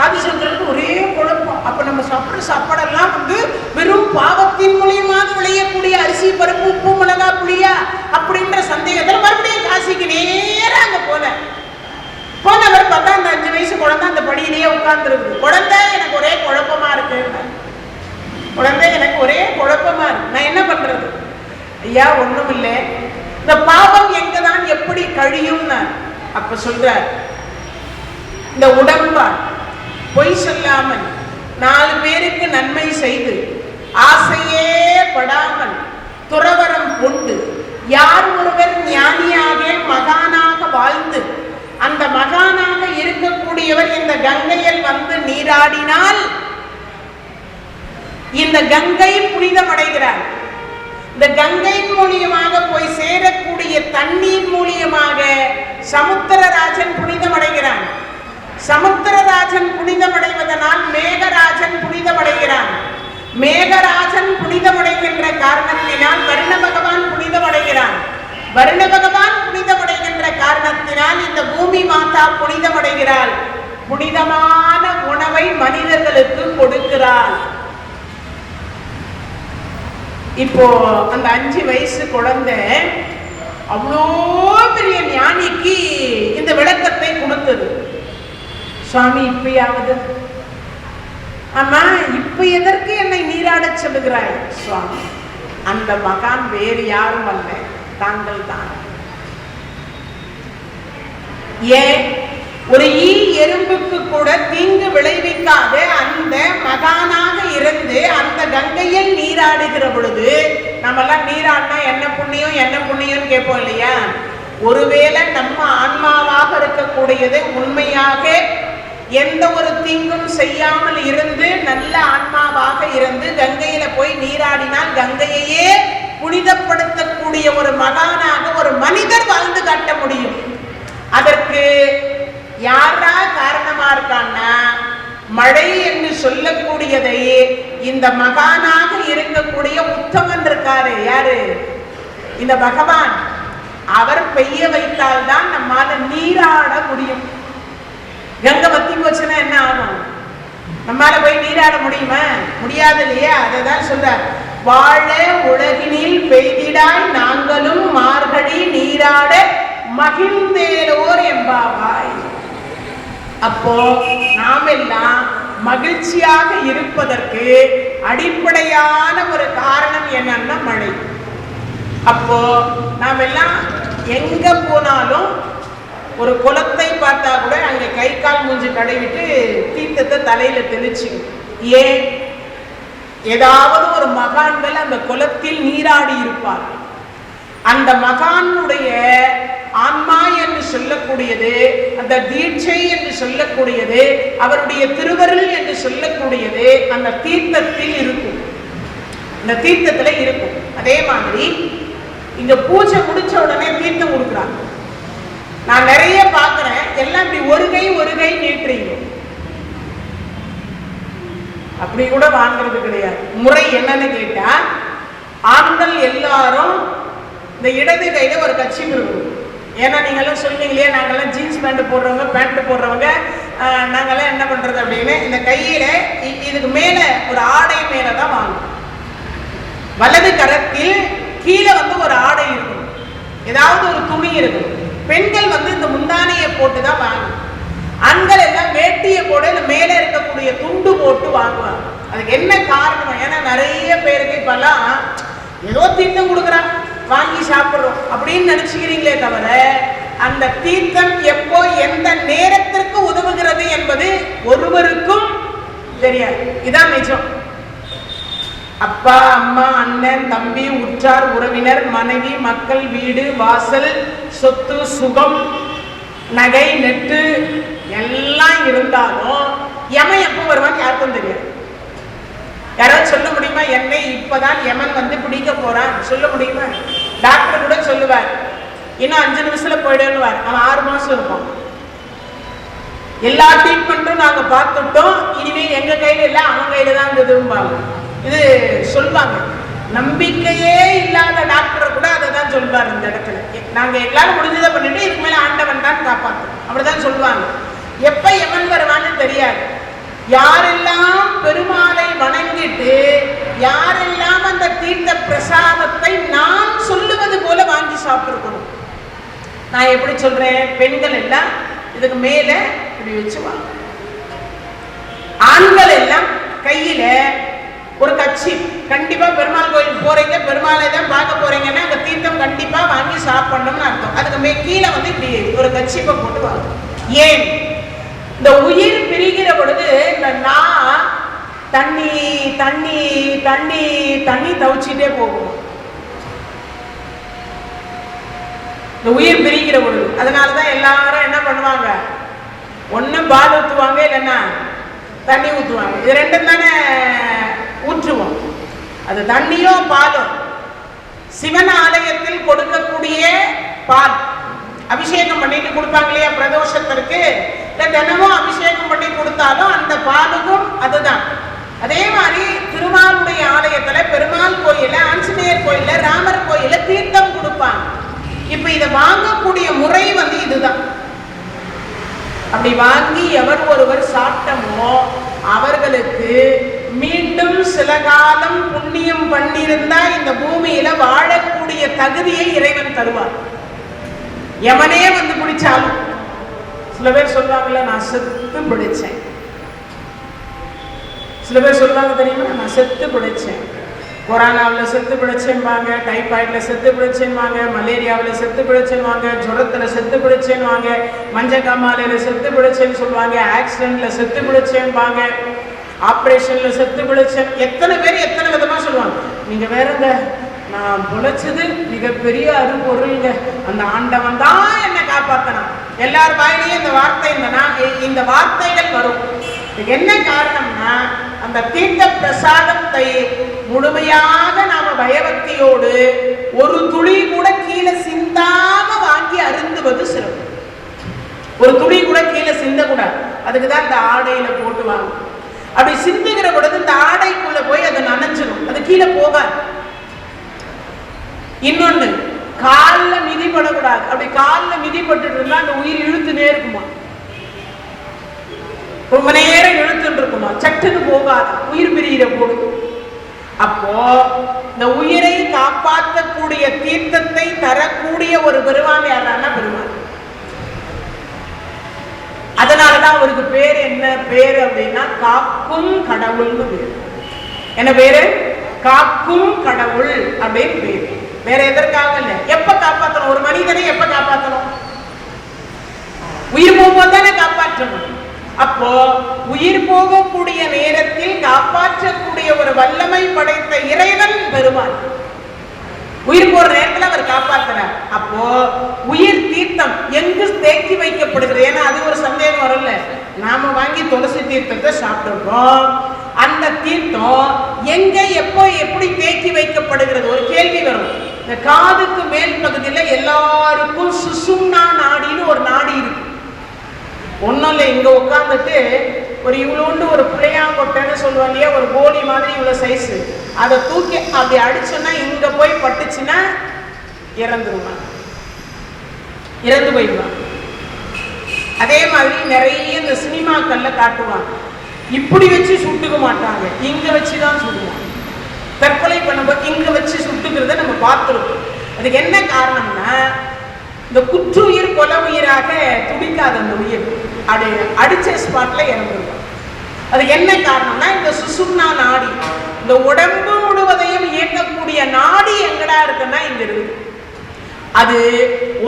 ஆதிசங்கருக்கு ஒரே குழப்பம். அப்ப நம்ம சாப்பிட்ற சாப்பாடெல்லாம் வெறும் பாவத்தின் மூலியமாக விளையக்கூடிய அரிசி, பருப்பு, உப்பு, மிளகா, புளியா அப்படின்ற சந்தேகத்தில் மறுபடியும் காசிக்கு நேரம் அங்க போனவர் பார்த்தா அந்த 5 வயசு குழந்தை அந்த படியிலேயே உட்கார்ந்து இருக்குது. குழந்தை எனக்கு ஒரே குழப்பமா இருக்கு, குழந்தை எனக்கு ஒரே குழப்பமா இருக்கு, நான் என்ன பண்றது? ஐயா ஒண்ணும் இல்லை, இந்த பாவம் எங்கதான் எப்படி கழியும்? அப்ப சொல்ற, இந்த உடம்பால் பொய் சொல்லாமல் 4 பேருக்கு நன்மை செய்து ஆசையே படாமல் துறவரம் கொண்டு யார் ஒருவர் ஞானியாக மகானாக வாழ்ந்து அந்த மகானாக இருக்கக்கூடியவர் இந்த கங்கையில் வந்து நீராடினால் இந்த கங்கை புனிதமடைகிறார். இந்த கங்கை மூலியமாக போய் சேரக்கூடிய தண்ணீர் மூலியமாக சமுத்திரராஜன் புனிதமடைகிறான். சமுத்திரராஜன் புனிதமடைவதனால் மேகராஜன் புனிதமடைகிறான். மேகராஜன் புனிதமடைகின்ற காரணத்தினால் வருண பகவான் புனிதமடைகிறான். வருண பகவான் புனிதமடைகின்ற காரணத்தினால் இந்த பூமி மாதா புனிதமடைகிறாள். புனிதமான உணவை மனிதர்களுக்கு கொடுக்கிறாள். இப்போ அந்த 5 வயசு குழந்தை அவ்வளோ பெரிய ஞானிக்கு இந்த விளக்கத்தை கொடுத்தது. சுவாமி இப்பயாவது, ஆமா இப்ப எதற்கு என்னை நீராட சொல்லுகிறாய்? சுவாமி, அந்த மகான் வேறு யாரும் அல்ல, தாங்கள் தான். ஏன் ஒரு ஈ எறும்புக்கு கூட தீங்கு விளைவிக்காத அந்த மகானாக இருந்து அந்த கங்கையில் நீராடுகிற பொழுது, நம்ம எல்லாம் நீராடினா என்ன புண்ணியம் என்ன புண்ணியம் கேட்போம் இல்லையா? ஒருவேளை நம்ம ஆன்மாவாக இருக்கக்கூடியது உண்மையாக எந்த ஒரு தீங்கும் செய்யாமல் இருந்து நல்ல ஆன்மாவாக இருந்து கங்கையில போய் நீராடினால் கங்கையையே புனிதப்படுத்தக்கூடிய ஒரு மகானாக ஒரு மனிதர் வாழ்ந்து காட்ட முடியும். அதற்கு யாரா காரணமா இருக்கான்னா, மழை என்று சொல்லக்கூடியதை இந்த மகானாக இருக்கக்கூடிய உத்தமன் இருக்காரு. யாரு? இந்த பகவான். அவர் பெய்ய வைத்தால் தான் நம்மால நீராட முடியும். கங்கை வத்தி போச்சுன்னா என்ன ஆகும்? நம்மால போய் நீராட முடியுமா? முடியாது இல்லையா? அதைதான் சொல்றார், வாழ உலகினில் பெய்திடாய் நாங்களும் மார்கழி நீராட மகிழ்ந்தேலோர் எம்பாவாய். அப்போ நாம் எல்லாம் மகிழ்ச்சியாக இருப்பதற்கு அடிப்படையான ஒரு காரணம் என்னன்னா மழை. அப்போ நாம் எல்லாம் எங்க போனாலும் ஒரு குளத்தை பார்த்தா கூட அங்க கை கால் மூஞ்சி கழுவிட்டு தீர்த்தத்தை தலையில தெளிச்சு, ஏன்? ஏதாவது ஒரு மகான்கள் அந்த குளத்தில் நீராடி இருப்பார். அந்த மகானுடைய ஆன்மா என்று சொல்லக்கூடியது, அந்த தீட்சை என்று சொல்லக்கூடியது, அவருடைய திருவருள் என்று சொல்லக்கூடியது அந்த தீர்த்தத்தில் இருக்கும், அந்த தீர்த்தத்துல இருக்கும். அதே மாதிரி இங்க பூஜை முடிச்ச உடனே தீர்த்தம் கொடுக்குறாங்க. நான் நிறைய பார்க்கிறேன், எல்லாம் இப்படி ஒரு கை நீட்டுறீங்க. அப்படி கூட வாங்குறது கிடையாது. முறை என்னன்னு கேட்டா, ஆண்கள் எல்லாரும் இந்த இடது கையில ஒரு கட்சி இருக்கும். ஏன்னா நீங்க எல்லாம் சொல்லுவீங்க இல்லையா, நாங்கெல்லாம் ஜீன்ஸ் பேண்ட் போடுறவங்க, பேண்ட் போடுறவங்க, நாங்கெல்லாம் என்ன பண்றது அப்படின்னு இந்த கையில இதுக்கு மேல ஒரு ஆடை மேலதான் வாங்கும். வலது கரத்தில் கீழே ஒரு ஆடை இருக்கும், ஏதாவது ஒரு துணி இருக்கும். பெண்கள் இந்த முந்தானையை போட்டுதான் வாங்கும். ஆண்கள் எல்லாம் வேட்டியை போட இந்த மேல இருக்கக்கூடிய துண்டு போட்டு வாங்குவாங்க. அதுக்கு என்ன காரணம்? ஏன்னா நிறைய பேருக்கு இப்பெல்லாம் ஏதோ தீர்த்தம் கொடுக்குறாங்க, வாங்கி சாப்பிடுறோம் அப்படின்னு நினைச்சுக்கிறீங்களே தவிர, அந்த தீர்த்தம் எப்போ எந்த நேரத்திற்கு உதவுகிறது என்பது ஒருவருக்கும் தெரியாது. இதான் நிஜம். அப்பா, அம்மா, அண்ணன், தம்பி, உற்றார், உறவினர், மனைவி, மக்கள், வீடு, வாசல், சொத்து, சுகம், நகை, நெட்டு எல்லாம் இருந்தாலும் யமன் எப்போ வருவான்னு யாருக்கும் தெரியாது. யாராவது சொல்ல முடியுமா? என்னை இப்பதான் யமன் பிடிக்க போறான் சொல்ல முடியுமா? டாக்டர் கூட சொல்லுவார், இன்னும் 5 நிமிஷத்துல போயிடுவார். அவன் 6 மாசம் இருப்பான். எல்லா ட்ரீட்மெண்ட்டும் நாங்க பார்த்துட்டோம், இனிமே எங்க கையில இல்ல அவன் கையில தான் இருந்ததும்பாங்க. இது சொல்வாங்க. நம்பிக்கையே இல்லாத டாக்டரை கூட அதை தான் சொல்வார். இந்த இடத்துல நாங்க எல்லாரும் முடிஞ்சதை பண்ணிட்டு இதுக்கு மேல ஆண்டவன் தான் காப்பாற்றோம் அப்படிதான் சொல்லுவாங்க. எப்ப யமன் வருவான்னு தெரியாது. யாரெல்லாம் பெருமாளை வணங்கிட்டு, யாரெல்லாம் அந்த தீர்த்த பிரசாதத்தை நான் சொல்லுவது போல வாங்கி சாப்பிட்டுருக்கணும். நான் எப்படி சொல்றேன்? பெண்கள் எல்லாம் இதுக்கு மேல இப்படி வச்சுவாங்க. ஆண்கள் எல்லாம் கையில ஒரு கட்சி, கண்டிப்பா பெருமாள் கோயில் போறீங்க, பெருமாளை தான் பார்க்க போறீங்கன்னா அந்த தீர்த்தம் கண்டிப்பா வாங்கி சாப்பிடணும்னு அர்த்தம். அதுக்கு கீழே இப்படி ஒரு கட்சிப்பை போட்டு வாங்க. ஏன்? இந்த உயிர் பிரிகிற பொழுது இந்த நான் தண்ணி தண்ணி தண்ணி தண்ணி தவிச்சிட்டே போகும். இந்த உயிர் பிரிக்கிற பொழுது அதனாலதான் எல்லாரும் என்ன பண்ணுவாங்க? ஒண்ணு பால் ஊத்துவாங்க, இல்லைன்னா தண்ணி ஊத்துவாங்க. இது ரெண்டும் தானே ஊற்றுவோம். அது தண்ணியோ பாலோ. சிவன் ஆலயத்தில் கொடுக்கக்கூடிய பால் அபிஷேகம் பண்ணிட்டு கொடுப்பாங்க இல்லையா பிரதோஷத்திற்கு, தினமும் அபிஷேகம் பண்ணி கொடுத்தாலும் அந்த பாலுக்கும் அதுதான். அதே மாதிரி திருமாலுடைய ஆலயத்துல, பெருமாள் கோயில, ஆஞ்சநேயர் கோயில, ராமர் கோயில தீர்த்தம் கொடுப்பாங்க. இப்ப இதை வாங்கக்கூடிய முறை இதுதான். அப்படி வாங்கி எவர் ஒருவர் சாப்பிட்டமோ அவர்களுக்கு மீண்டும் சில காலம் புண்ணியம் பண்ணியிருந்தா இந்த பூமியில வாழக்கூடிய தகுதியை இறைவன் தருவார். எவனே பிடிச்சாலும். சில பேர் சொல்லுவாங்கல்ல, நான் செத்து பிடிச்சேன். சில பேர் சொல்லுவாங்க தெரியுமா, நான் செத்து பிடிச்சேன். கொரோனாவில் செத்து பிடிச்சேன்வாங்க, டைபாய்டில் செத்து பிடிச்சேன்வாங்க, மலேரியாவில் செத்து பிடிச்சேன்வாங்க, ஜுரத்தில் செத்து பிடிச்சேன்வாங்க, மஞ்சக்காமாலையில் செத்து பிடிச்சேன்னு சொல்லுவாங்க, ஆக்சிடென்ட்ல செத்து பிடிச்சேன்வாங்க, ஆப்ரேஷன்ல செத்து பிடிச்சேன். எத்தனை பேர் எத்தனை விதமா சொல்லுவாங்க. நீங்க வேறங்க, நான் பிழைச்சது மிகப்பெரிய அரும்பொருளுங்க, அந்த ஆண்டவன் தான் என்னை காப்பாத்தனான். எல்லார் வாயிலையும் இந்த வார்த்தைகள் வரும். என்ன காரணம்னா, அந்த தீர்த்த பிரசாதத்தை முழுமையாக நாம பயபக்தியோடு ஒரு துளி கூட கீழே சிந்தாம வாங்கி அருந்துவது சிறப்பு. ஒரு துளி கூட கீழே சிந்த கூடாது. அதுக்குதான் இந்த ஆடையில போட்டுவாங்க. அப்படி சிந்துகிற பொழுது இந்த ஆடைக்குள்ள போய் அது நனைஞ்சிடும், அது கீழே போகாது. இன்னொன்னு, காலில் மிதிப்படக்கூடாது. அப்படி காலில் மிதிப்பட்டு இருந்தா அந்த உயிர் இழுத்துனே இருக்குமா, ரொம்ப நேரம் இழுத்துட்டு இருக்குமா, சட்டுன்னு போகாது, உயிர் பிரிகிற போது. அப்போ இந்த உயிரை காப்பாற்றக்கூடிய தீர்த்தத்தை தரக்கூடிய ஒரு பெருமான் யாரானா பெருமான். அதனாலதான் அவருக்கு பேர் என்ன பேரு அப்படின்னா காக்கும் கடவுள்னு பேரு. என்ன பேரு? காக்கும் கடவுள் அப்படின்னு பேரு. வேற எதற்காக இல்ல. எப்ப காப்பாற்றணும் ஒரு மனிதனை? எப்ப காப்பாற்றணும்? உயிர் போகும்போது தானே காப்பாற்றணும். அப்போ உயிர் போகக்கூடிய நேரத்தில் காப்பாற்றக்கூடிய ஒரு வல்லமை படைத்த இறைவன் பெருமான். உயிர் போற நேரத்தில் அவர் காப்பாற்றுறார். அப்போ உயிர் தீர்த்தம் எங்கு தேக்கி வைக்கப்படுகிறது? ஏன்னா அது ஒரு சந்தேகம் வரல. நாம வாங்கி துளசி தீர்த்தத்தை சாப்பிட்டுருக்கோம். அந்த தீர்த்தம் எங்க எப்போ எப்படி தேக்கி வைக்கப்படுகிறது? ஒரு கேள்வி வரும். இந்த காதுக்கு மேல் பகுதியில் எல்லாருக்கும் சுசும்னா நாடின்னு ஒரு நாடி இருக்கு. ஒன்றும் இல்லை, இங்கே உட்காந்துட்டு ஒரு இவ்வளோண்டு ஒரு பிள்ளையாங்கொட்டைன்னு சொல்லுவாங்க இல்லையா, ஒரு கோலி மாதிரி இவ்வளோ சைஸு, அதை தூக்கி அப்படி அடிச்சோன்னா இங்கே போய் பட்டுச்சுன்னா இறந்துருவான், இறந்து போயிடுவான். அதே மாதிரி நிறைய இந்த சினிமாக்கள்ல காட்டுவாங்க. இப்படி வச்சு சுட்டுக்க மாட்டாங்க, இங்கே வச்சு தான் சுடுவாங்க. தற்கொலை பண்ணும்போது இங்கே வச்சு சுட்டுக்கிறத நம்ம பார்த்துருக்கோம். அதுக்கு என்ன காரணம்னா, இந்த குற்றுயிர் கொலை உயிராக துடிக்காத அந்த உயிர் அது அடிச்ச ஸ்பாட்ல இறந்துருக்கும். அது என்ன காரணம்னா, இந்த சுசும்னா நாடி, இந்த உடம்பு முழுவதையும் இயக்கக்கூடிய நாடி எங்கடா இருக்குன்னா இங்க இருக்கு. அது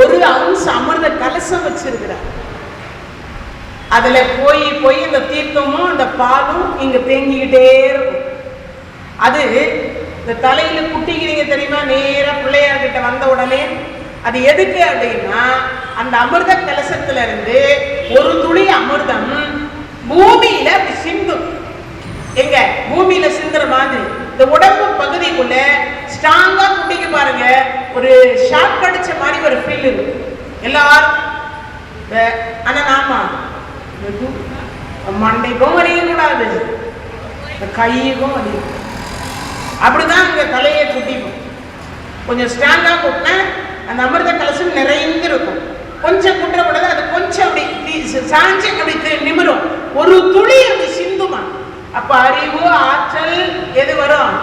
ஒரு அம்ச அமிர்த கலசம் வச்சிருக்கிறார். அதுல போய் போய் இந்த தீர்த்தமும் அந்த பாலும் இங்க தேங்கிக்கிட்டே இருக்கும். அது இந்த தலையில குட்டிக்கிறீங்க தெரியுமா, நேரா பிள்ளையார்கிட்ட வந்த உடனே அது எதுக்கு அப்படின்னா, அந்த அமிர்த கலசத்துல இருந்து ஒரு துளி அமிர்தம் பூமியில அப்படி சிந்தும். எங்க பூமியில சிந்துற மாதிரி இந்த உடம்பு பகுதிக்குள்ள ஸ்ட்ராங்கா குட்டிக்கு பாருங்க, ஒரு ஷாக் அடிச்ச மாதிரி ஒரு ஃபீல் இருக்கு எல்லாரும். ஆனா நாம மண்டைக்கும் வலிக்க கூடாது, கையுக்கும் வலிக்கும். அப்படிதான் இங்க தலையை குட்டிக்கும். கொஞ்சம் ஸ்ட்ராங்கா குட்டினா அந்த அமிர்த கலசம் நிறைந்து இருக்கும். கொஞ்சம் குற்றப்படாது, அது கொஞ்சம் அப்படி சாஞ்சி அப்படி நிமிரும், ஒரு துளி அப்படி சிந்துமா. அப்ப அறிவு ஆற்றல் எது வரும்?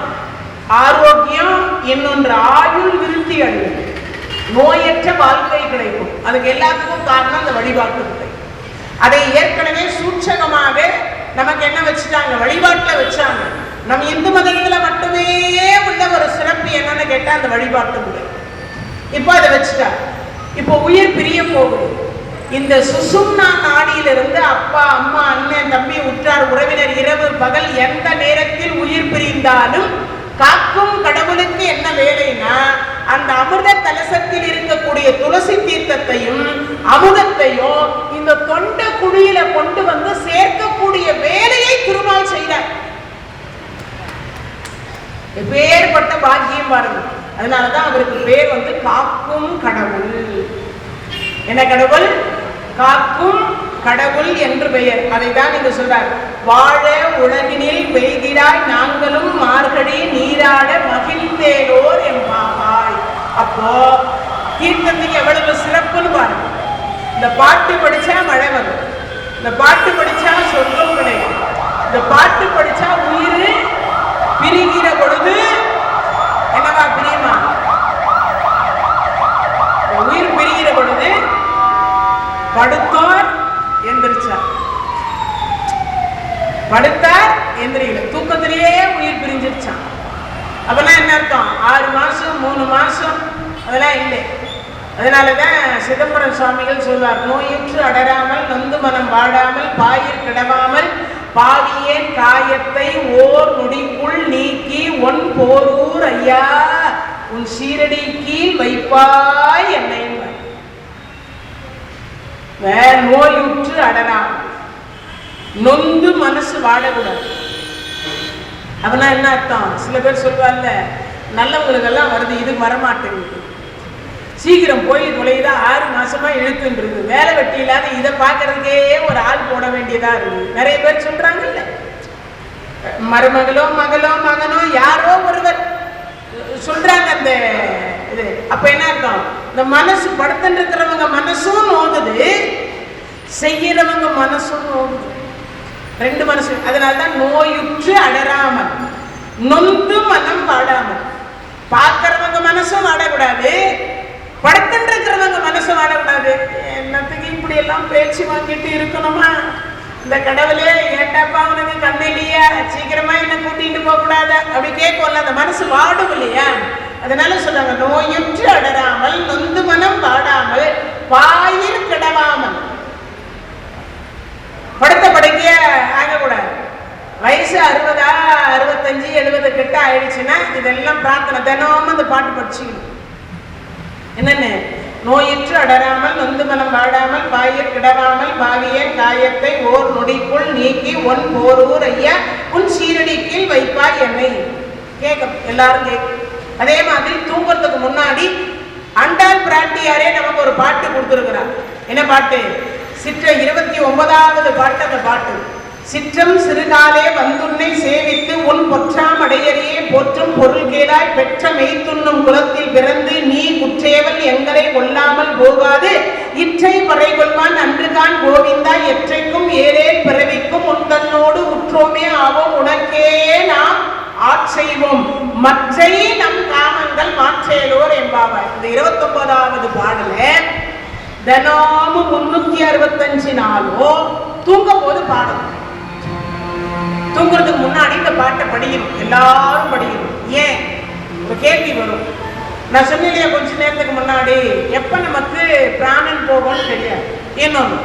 ஆரோக்கியம், இன்னொன்று ஆயுள் விருத்தி அடையும், நோயற்ற வாழ்க்கை கிடைக்கும். அதுக்கு எல்லாத்துக்கும் காரணம் அந்த வழிபாட்டு முறை. அதை ஏற்கனவே சூட்சகமாக நமக்கு என்ன வச்சுட்டாங்க, வழிபாட்டில் வச்சாங்க. நம்ம இந்து மதத்துல மட்டுமே உள்ள ஒரு சிறப்பு என்னன்னு கேட்டா அந்த வழிபாட்டு முறை. இப்போ அதை வச்சுட்டா. இப்போ உயிர் பிரிய போகுது. இந்த சுசும்னா நாடியிலிருந்து அப்பா அம்மா அண்ணன் தம்பி உற்றார் உறவினர் இரவு பகல் எந்த நேரத்தில் உயிர் பிரிந்தாலும் காக்கும் கடவுளுக்கு என்ன வேலைன்னா, அந்த அமிர்த கலசத்தில் இருக்கக்கூடிய துளசி தீர்த்தத்தையும் அமுதத்தையும் இந்த தொண்ட குழியில கொண்டு வந்து சேர்க்கக்கூடிய வேலையை திருமால் செய்தார். எப்பேற்பட்ட பாக்கியம் பாருங்க. அதனாலதான் அவருக்கு பேர் வந்து காக்கும் கடவுள். என்ன கடவுள்? காக்கும் கடவுள் என்று பெயர். அதை தான் நீங்க சொல்றார். வாழ உலகினில் பெய்திடாய் நாங்களும் மார்கழி நீராட மகிழ்ந்தேலோர் எம்பாவாய். அப்போ தீர்த்தத்துக்கு எவ்வளவு சிறப்புன்னு பாருங்க. இந்த பாட்டு படிச்சா மழை வரும், இந்த பாட்டு படிச்சா சொர்க்கம் கிடைக்கும், இந்த பாட்டு படிச்சா உயிர் பிரிகிற பொழுது என்னவா பிரியுமா? உயிர் பிரிகிற பொழுது படுத்தோர் எந்திரிச்சார், படுத்தார் எந்திரிக்கல, தூக்கத்திலேயே உயிர் பிரிஞ்சிருச்சான். அப்பெல்லாம் என்ன அர்த்தம்? 6 மாசம் 3 மாசம் அதெல்லாம் இல்லை. அதனாலதான் சிதம்பரம் சுவாமிகள் சொல்வார், நோயுற்று அடராமல் நொந்து மனம் வாடாமல் பாயிர் கிடவாமல் பாவியேன் காயத்தை ஓர் நொடிக்குள் நீக்கி ஒன் போரூர் ஐயா உன் சீரடி கீழ் வைப்பாய் என்னை. நோயுற்று அடராமல், நொந்து மனசு வாடக்கூடாது. அப்படின்னா என்ன அர்த்தம்? சில பேர் சொல்வார்ல, நல்லவங்களுக்கெல்லாம் வருது, இது வரமாட்டேங்குது, சீக்கிரம் போய் நுழையுதா, 6 மாசமா இழுத்துன்றது, வேலை வெட்டி இல்லாத இதை பார்க்கறதுக்கே ஒரு ஆள் போட வேண்டியதா இருக்குது. நிறைய பேர் சொல்றாங்கல்ல, மருமகளோ மகளோ மகனோ யாரோ ஒருவர் சொல்றாங்க அந்த இது அப்ப என்ன அர்த்தம்? இந்த மனசு படுத்துட்டு இருக்கிறவங்க மனசும் நோகுது, செய்யறவங்க மனசும் நோகுது, ரெண்டு மனசு. அதனால்தான் நோயுற்று அடராமல், நொந்து மனம் வாடாமல். பார்க்கிறவங்க மனசும் வாடக்கூடாது, படுத்துட்டு இருக்கிறவங்க மனசும் வாடக்கூடாது. என்னத்துக்கு இப்படி எல்லாம் பேச்சு வாங்கிட்டு இருக்கணுமா? இந்த கடவுளே ஏட்டாப்பா உனக்கு கண்ணு இல்லையா, சீக்கிரமா என்ன கூட்டிட்டு போக கூடாத அப்படி கேட்கல, அந்த மனசு வாடும் இல்லையா? அதனால சொல்றாங்க நோயுற்று அடராமல், நொந்து மனம் வாடாமல், பாயில் கிடவாமல். படுத்த படுக்கைய ஆகக்கூடாது. வயசு 60, 65, 70 கிட்ட ஆயிடுச்சுன்னா இதெல்லாம் பிரார்த்தனை தினமும் அந்த பாட்டு படிச்சுக்கணும். என்னன்னு? நோயிற்று அடராமல், நொந்து மனம் வாடாமல், பாயில் கிடவாமல், பாவிய காயத்தை ஓர் நொடிக்குள் நீக்கி ஒன் போரூர் ஐயா உன் சீரடிக்கில் வைப்பாய் என்னை. கேட்க எல்லாரும் கேட்க. அதே மாதிரி தூங்குறதுக்கு முன்னாடி அண்டாள் பிராட்டியாரே நமக்கு ஒரு பாட்டு கொடுத்துருக்கிறார். என்ன பாட்டு? 29வது பாட்டு. அந்த பாட்டு சிற்றம் சிறுகாலே வந்துன்னை சேவித்து உன் பொற்றாம் அடையறியே போற்றும் பொருள் கேளாய் பெற்ற மெய்த்துண்ணும் குலத்தில் பிறந்து நீ குற்றேவல் எங்களை கொல்லாமல் போகாது இற்றை பறை கொள்வான் அன்றுதான் கோவிந்தா எற்றைக்கும் ஏழே பிறவிக்கும் உன் தன்னோடு உற்றோமே ஆவோம் உனக்கே நாம் ஆட்செய்வோம் மற்றை நம் காமங்கள் மாற்றேலோர் என்பாவாய். இந்த 29வது பாடல தினமும் 365 நாளும் தூங்க போது பாடணும். தூங்குறதுக்கு முன்னாடி இந்த பாட்டை படிக்கணும், எல்லாரும் படிக்கணும். ஏன்? ஒரு கேள்வி வரும். நான் சொன்னேன் கொஞ்ச நேரத்துக்கு முன்னாடி, எப்ப நமக்கு பிராணன் போகும்னு தெரியாது. இன்னொன்று,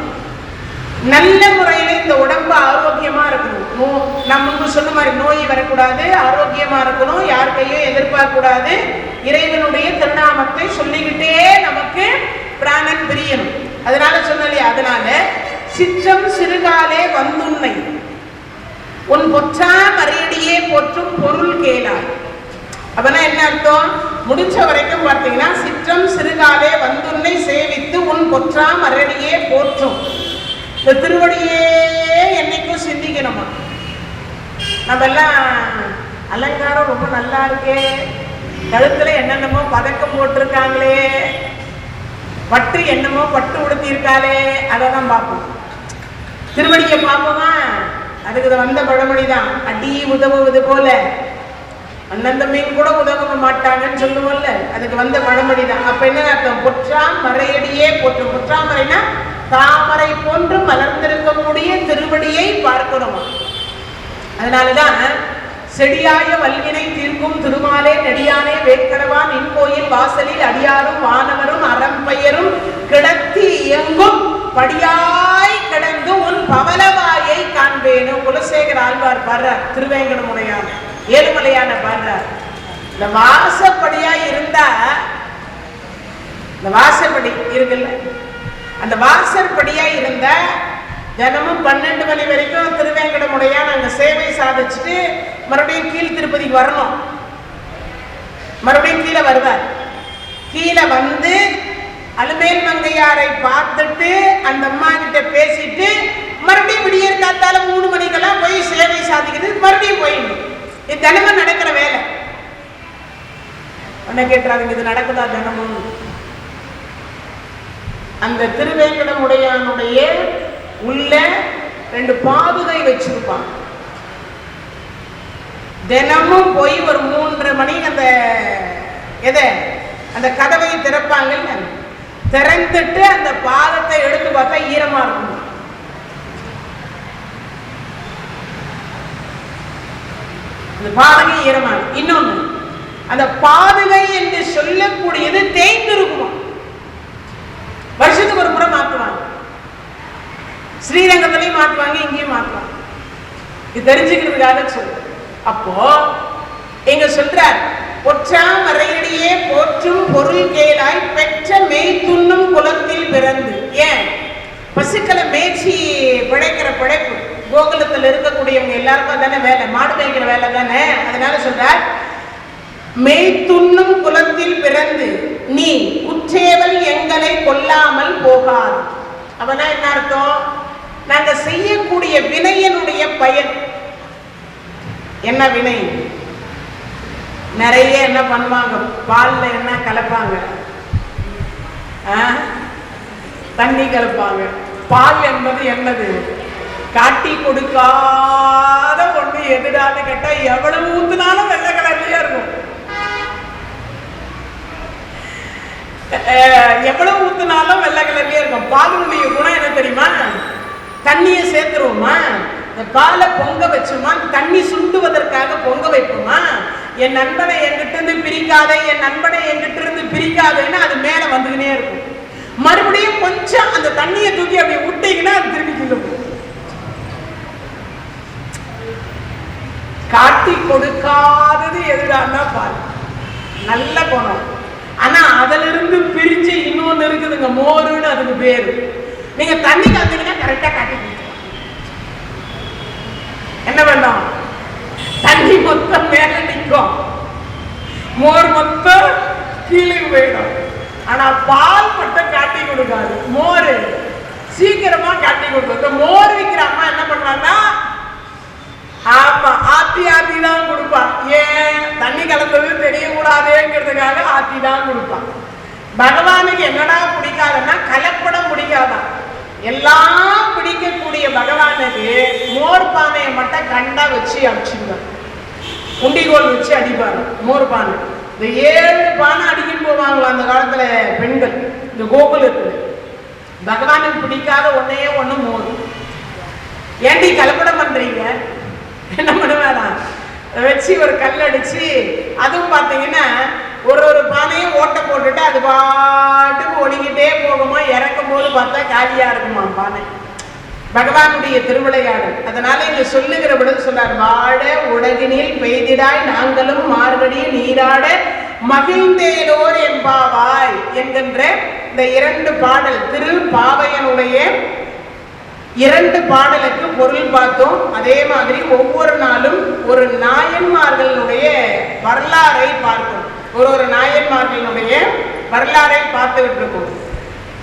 நல்ல முறையில இந்த உடம்பு ஆரோக்கியமா இருக்கணும். நான் முன்பு சொன்ன மாதிரி நோய் வரக்கூடாது, ஆரோக்கியமா இருக்கணும், யார் கையும் எதிர்பார்க்க கூடாது, இறைவனுடைய திருநாமத்தை சொல்லிக்கிட்டே நமக்கு பிராணன் பிரியணும். அதனால சொன்னலையா, அதனால சிற்றம் சிறுகாலே வந்துன்னை உன் பொற்றா மறையடியே போற்றும் பொருள் கேளாய். அப்பனா என்ன அர்த்தம்? முடிச்ச வரைக்கும் பார்த்தீங்கன்னா சிற்றம் சிறுகாலே வந்துன்னை சேவித்து உன் பொற்றா மறையடியே போற்றும். இந்த திருவடியே என்னைக்கும் சிந்திக்கணுமா? நம்ம எல்லாம் அலங்காரம் ரொம்ப நல்லா இருக்கே, கழுத்துல என்னென்னமோ பதக்கம் போட்டிருக்காங்களே, பட்டு என்னமோ பட்டு உடுத்திருக்காளே, அதை தான் பார்ப்போம். திருவடியை பார்ப்போமா? அதுக்கு வந்த பழமொழிதான், அடி உதவுவது போல அண்ணந்த மீன் கூட உதவ மாட்டாங்கன்னு சொல்லுவோம்ல, அதுக்கு வந்த பழமொழிதான். அப்ப என்ன அர்த்தம்? பொற்றாம் மறையடியே போற்றும். பொற்றாமரைனா தாமரை போன்று மலர்ந்திருக்கக்கூடிய திருவடியை பார்க்கிறோம். அதனாலதான் செடியாய வல்வினை தீர்க்கும் திருமாலே நெடியானே வேட்கடவான் இன்கோயில் வாசலில் அடியாரும் வானவரும் அறம்பெயரும் கிடத்தி இயங்கும் படியாய் கிடந்து உன் பவளவாயை காண்பேனும். குலசேகர ஆழ்வார் பாடுறார், திருவேங்கடமுடையான் ஏழுமலையான பாடுறார். இந்த வாசப்படியாய் இருந்தா, இந்த வாசப்படி இருக்குல்ல, அந்த வாசற்படியாய் இருந்தா தினமும் 12 மணி வரைக்கும் திருவேங்கடமுடையான் அங்க சேவை சாதிச்சுட்டு மறுபடியும் கீழ் திருப்பதிக்கு வரணும். மறுபடியும் கீழே வருவார். கீழே வந்து அலுமேல் மங்கையாரை பார்த்துட்டு அந்த அம்மா கிட்ட பேசிட்டு மறுபடியும் விடியற் காத்தால 3 மணிக்கெல்லாம் போய் சேவை சாதிக்கிறது, மறுபடியும் போயிடணும். இது தினமும் நடக்கிற வேலை. என்ன கேட்டாருங்க, இது நடக்குதா தினமும்? அந்த திருவேங்கடமுடையானுடைய உள்ள 2 பாதுகை வச்சிருப்பான். தினமும் போய் ஒரு 3:30 மணி அந்த கதவை திறப்பாங்க. திறந்துட்டு அந்த பாதத்தை எடுத்து பார்த்தா ஈரமா இருக்கும். அந்த பாதுகை ஈரமா. இன்னொன்னு, அந்த பாதுகை என்று சொல்லக்கூடியது தேய்ந்து இருக்குமா. வருஷத்துக்கு ஒரு முறை மாற்றுவாங்க. ஸ்ரீரங்கத்திலையும் மாற்றுவாங்க, இங்கேயும் மாற்றுவாங்க. இது தெரிஞ்சுக்கிறதுக்காக சொல்ற. அப்போ எங்க சொல்றார், பொற்றாம் மறையடியே போற்றும் பொருள் கேளாய் பெற்ற மெய்த்துண்ணும் குலத்தில் பிறந்து. ஏன்? பசுக்களை மேய்ச்சி பிழைக்கிற பிழைப்பு கோகுலத்தில் இருக்கக்கூடியவங்க எல்லாருக்கும் தானே வேலை, மாடு மேய்க்கிற வேலை தானே. அதனால சொல்றார், மெய்த்துண்ணும் குலத்தில் பிறந்து நீ குற்றேவல் எங்களை கொல்லாமல் போகாது. அவனா என்ன அர்த்தம்? நாங்க செய்யக்கூடிய வினையனுடைய பயன் என்ன? வினை நிறைய என்ன பண்ணுவாங்க, பால்ல என்ன கலப்பாங்க? தண்ணி கலப்பாங்க. பால் என்பது என்னது? காட்டி கொடுக்காத ஒண்ணு எதுடான்னு கேட்டா எவ்வளவு ஊத்துனாலும் வெள்ளை கலர்லயே இருக்கும். எவ்வளவு ஊத்துனாலும் வெள்ளை கலர்லயே இருக்கும். பாலுடைய குணம் என்ன தெரியுமா? தண்ணியை சேர்த்துருவோமா, இந்த பாலை பொங்க வச்சோமா, தண்ணி சுண்டுவதற்காக பொங்க வைப்போமா, என் நண்பனை என்கிட்ட இருந்து பிரிக்காத, என் நண்பனை என்கிட்ட இருந்து பிரிக்காதன்னு அது மேல வந்துக்கினே இருக்கும். மறுபடியும் கொஞ்சம் அந்த தண்ணியை தூக்கி அப்படி விட்டீங்கன்னா அது திருப்பி கீழே போகும். காட்டி கொடுக்காதது எதுடான்னா பால். நல்ல குணம். ஆனா அதுல இருந்து பிரிஞ்சு இன்னொன்னு இருக்குதுங்க, மோருன்னு அதுக்கு பேரு. நீங்க தண்ணி காத்தீங்கன்னா கரெக்டா காட்டி கொடுக்கலாம். என்ன பண்ணோம்? தண்ணி மொத்தம் மேல நிற்கும், மோர் மொத்தம் கீழே போயிடும். ஆனா பால் மட்டும் காட்டி கொடுக்காது, மோர் சீக்கிரமா காட்டி கொடுக்கும். மோர் விற்கிற அம்மா என்ன பண்ணாங்கன்னா, ஆமா ஆத்தி ஆத்தி தான் கொடுப்பான். ஏன்? தண்ணி கலந்தது தெரியக்கூடாதுங்கிறதுக்காக ஆத்தி தான் கொடுப்பான். பகவானுக்கு என்னடா பிடிக்காதுன்னா கலப்படம் பிடிக்காதான். எல்லாம் பிடிக்கக்கூடிய பகவானுக்கு மோர் பானையை மட்டும் கண்டா வச்சு அடிச்சுடுவார். உண்டிகோல் வச்சு அடிப்பாரு மோர் பானை. இந்த 7 பானை அடிக்கிட்டு போவாங்களா அந்த காலத்துல பெண்கள் இந்த கோகுலத்துல. பகவானுக்கு பிடிக்காத ஒன்னையே ஒண்ணு மோர். ஏண்டி கலப்படம் பண்றீங்க? என்ன பண்ணுவாரா? வச்சு ஒரு கல் அடிச்சு, அதுவும் பார்த்தீங்கன்னா ஒரு பானையும் ஓட்டை போட்டுட்டு அது பாட்டுக்கு ஒடிக்கிட்டே போகுமா. இறக்கும் போது பார்த்தா காலியா இருக்குமா பானை. பகவானுடைய திருவிளையாடல். அதனால இங்க சொல்லுகிற பொழுது சொல்றார், வாட உலகினில் பெய்திடாய் நாங்களும் மார்கழியில் நீராட மகிழ்ந்தேலோர் எம்பாவாய் என்கின்ற இந்த 2 பாடல் திருப்பாவையனுடைய 2 பாடலுக்கு பொருள் பார்த்தோம். அதே மாதிரி ஒவ்வொரு நாளும் ஒரு நாயன்மார்களுடைய வரலாறை பார்த்தோம். ஒரு நாயன்மார்களுடைய வரலாறை பார்த்துக்கிட்டு இருக்கோம்.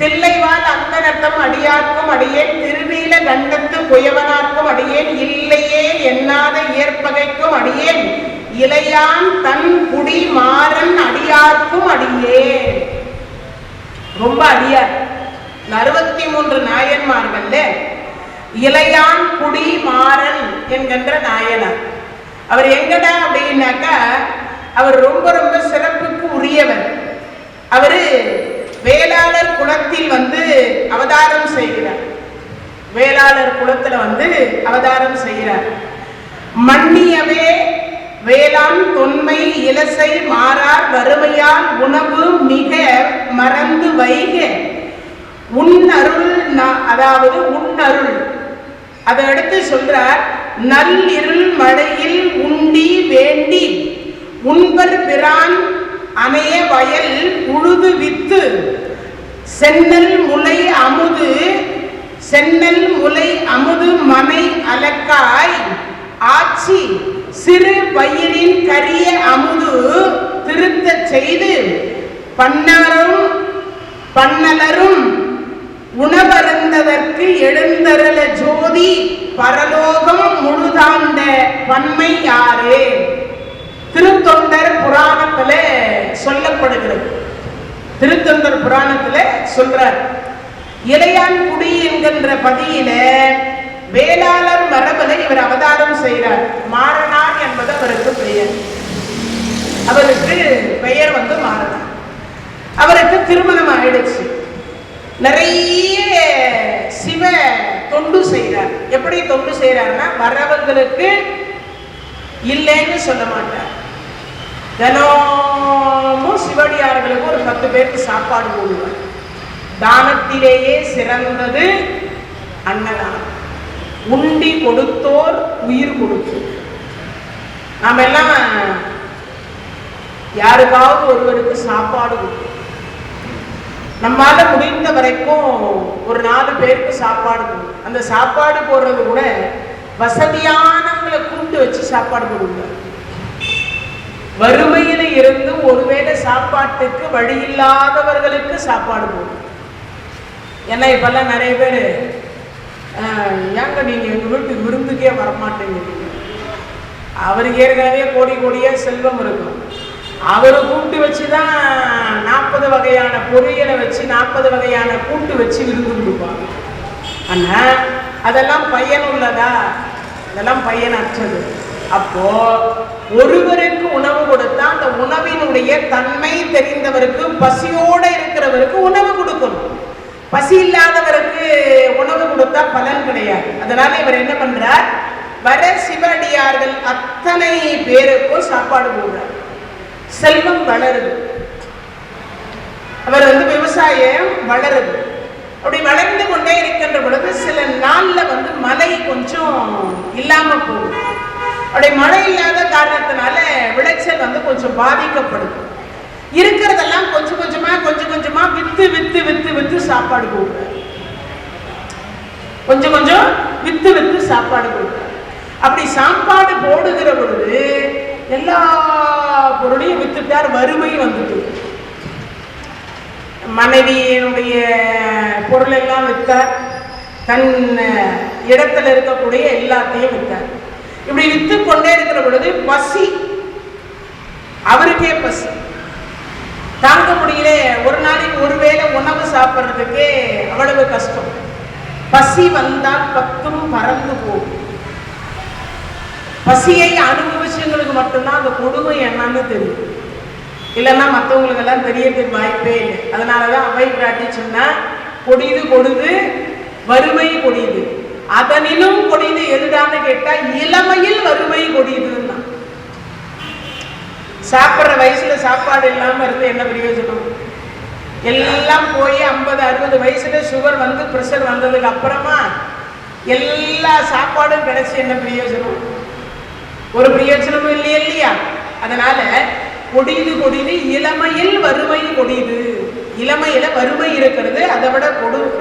தில்லைவால் அந்த நட்டம் அடியார்க்கும் அடியேன், திருநீல கண்டத்து புயவனார்க்கும் அடியேன், இல்லையே எண்ணாத ஏற்பகைக்கும் அடியேன், இளையான் தன் குடி மாறன் அடியார்க்கும் அடியேன். ரொம்ப அடியார். 63 நாயன்மார்கள்ல இளையான் குடி மாறன் என்கின்ற நாயனார். அவர் எங்கடா அப்படின்னாக்கா, அவர் ரொம்ப ரொம்ப சிறப்புக்கு உரியவர். அவரு வேளாளர் குலத்தில் அவதாரம் செய்கிறார். வேளாளர் குலத்துல அவதாரம் செய்கிறார். மன்னியவே வேளாண் தொன்மை இலசை மாறார் வறுமையால் உணவு மிக மறந்து வைக உன்னருள், அதாவது உன்னருள் அதை எடுத்து சொல்றார். நல்லிருள் மழையில் உண்டி வேண்டி உண்பர் பிரான் அணைய வயல் உழுது வித்து சென்னல் முலை அமுது மனை அலக்காய் ஆட்சி சிறு பயிரின் கரிய அமுது திருத்த செய்து பன்னலரும் உணவருந்ததற்கு எழுந்தருள ஜோதி பரலோகம் முழுதாண்ட பன்மை யாரே. திருத்தொண்டர் புராணத்துல சொல்லப்படுகிறது. திருத்தொண்டர் புராணத்துல சொல்றார், இளையான்குடி என்கின்ற பதியில வேளாளர் மரபுல இவர் அவதாரம் செய்கிறார். மாறனார் என்பது அவருக்கு பெயர். அவருக்கு பெயர் மாறனார். அவருக்கு திருமணம் ஆயிடுச்சு. நிறைய சிவ தொண்டு செய்கிறார். எப்படி தொண்டு செய்கிறார்னா, வரவங்களுக்கு இல்லைன்னு சொல்ல மாட்டார். தினமும் சிவடியார்களுக்கு ஒரு 10 பேருக்கு சாப்பாடு போடுவார். தானத்திலேயே சிறந்தது அன்னதானம். உண்டி கொடுத்தோர் உயிர் கொடுத்தோர். நாம எல்லாம் யாருக்காவது ஒருவருக்கு சாப்பாடு கொடுத்தோம். நம்மால முடிந்த வரைக்கும் ஒரு 4 பேருக்கு சாப்பாடு போடும். அந்த சாப்பாடு போடுறது கூட வசதியானவங்களை கூப்பிட்டு வச்சு சாப்பாடு போடுவார். வறுமையில இருந்து ஒருவேளை சாப்பாட்டுக்கு வழி இல்லாதவர்களுக்கு சாப்பாடு போடும். ஏன்னா இப்பெல்லாம் நிறைய பேர், ஏங்க நீங்க எங்க வீட்டுக்கு விருந்துக்கே வரமாட்டேங்கிறீங்க. அவருக்கு ஏற்கனவே கோடி கோடியா செல்வம் இருக்கும். அவரை கூப்பிட்டு வச்சுதான் வகையான பொரியலை வச்சு 40 வகையான கூட்டு வச்சு விருந்து கொடுப்பாங்க. ஆனா அதெல்லாம் பயனுள்ளதா? அதெல்லாம் பயனற்றது. அப்போ ஒருவருக்கு உணவு கொடுத்தா அந்த உணவினுடைய தன்மை தெரிந்தவருக்கு, பசியோட இருக்கிறவருக்கு உணவு கொடுக்கணும். பசி இல்லாதவருக்கு உணவு கொடுத்தா பலன் கிடையாது. அதனால இவர் என்ன பண்றார், வர சிவடியார்கள் அத்தனை பேருக்கும் சாப்பாடு போடுறார். செல்வம் வளருது, அவர் விவசாயம் வளருது. அப்படி வளர்ந்து கொண்டே இருக்கின்ற பொழுது சில நாள்ல மழை கொஞ்சம் இல்லாம போகுது. அப்படி மழை இல்லாத காரணத்தினால விளைச்சல் கொஞ்சம் பாதிக்கப்படுது. இருக்கிறதெல்லாம் கொஞ்சம் கொஞ்சமா வித்து வித்து வித்து வித்து சாப்பாடு போடுறார். கொஞ்சம் கொஞ்சம் வித்து வித்து சாப்பாடு போடுறார். அப்படி சாப்பாடு போடுகிற பொழுது எல்லா பொருளையும் வித்துட்டார். வறுமை வந்துட்டு மனைவியினுடைய பொருள் எல்லாம் வித்தார். தன் இடத்துல இருக்கக்கூடிய எல்லாத்தையும் வித்தார். இப்படி வித்து கொண்டே இருக்கிற பொழுது பசி, அவருக்கே பசி தாங்க முடியல. ஒரு நாளைக்கு ஒருவேளை உணவு சாப்பிட்றதுக்கே அவ்வளவு கஷ்டம். பசி வந்தால் பத்தும் பறந்து போகும். பசியை அனுபவிச்சவங்களுக்கு மட்டும்தான் அந்த கொடுமை என்னன்னு தெரியும். இல்லைன்னா மற்றவங்களுக்கு எல்லாம் தெரியறதுக்கு வாய்ப்பே இல்லை. அதனாலதான் அவை பிராட்டி சொன்னா, கொடிது கொடுது வறுமை கொடிது, அதனிலும் கொடிது எதுடான்னு கேட்டா இளமையில் வறுமை கொடிதுன்னா. சாப்பிட்ற வயசுல சாப்பாடு இல்லாம இருந்து என்ன பிரயோஜனம்? எல்லாம் போய் 50-60 வயசுல சுகர் பிரஷர் வந்ததுக்கு அப்புறமா எல்லா சாப்பாடும் கிடைச்சி என்ன பிரயோஜனம்? ஒரு பிரயோஜனமும் இல்லையா? அதனால கொடிது கொடிது இளமையில் வறுமை கொடிது. இளமையில வறுமை இருக்கிறது, அதை விட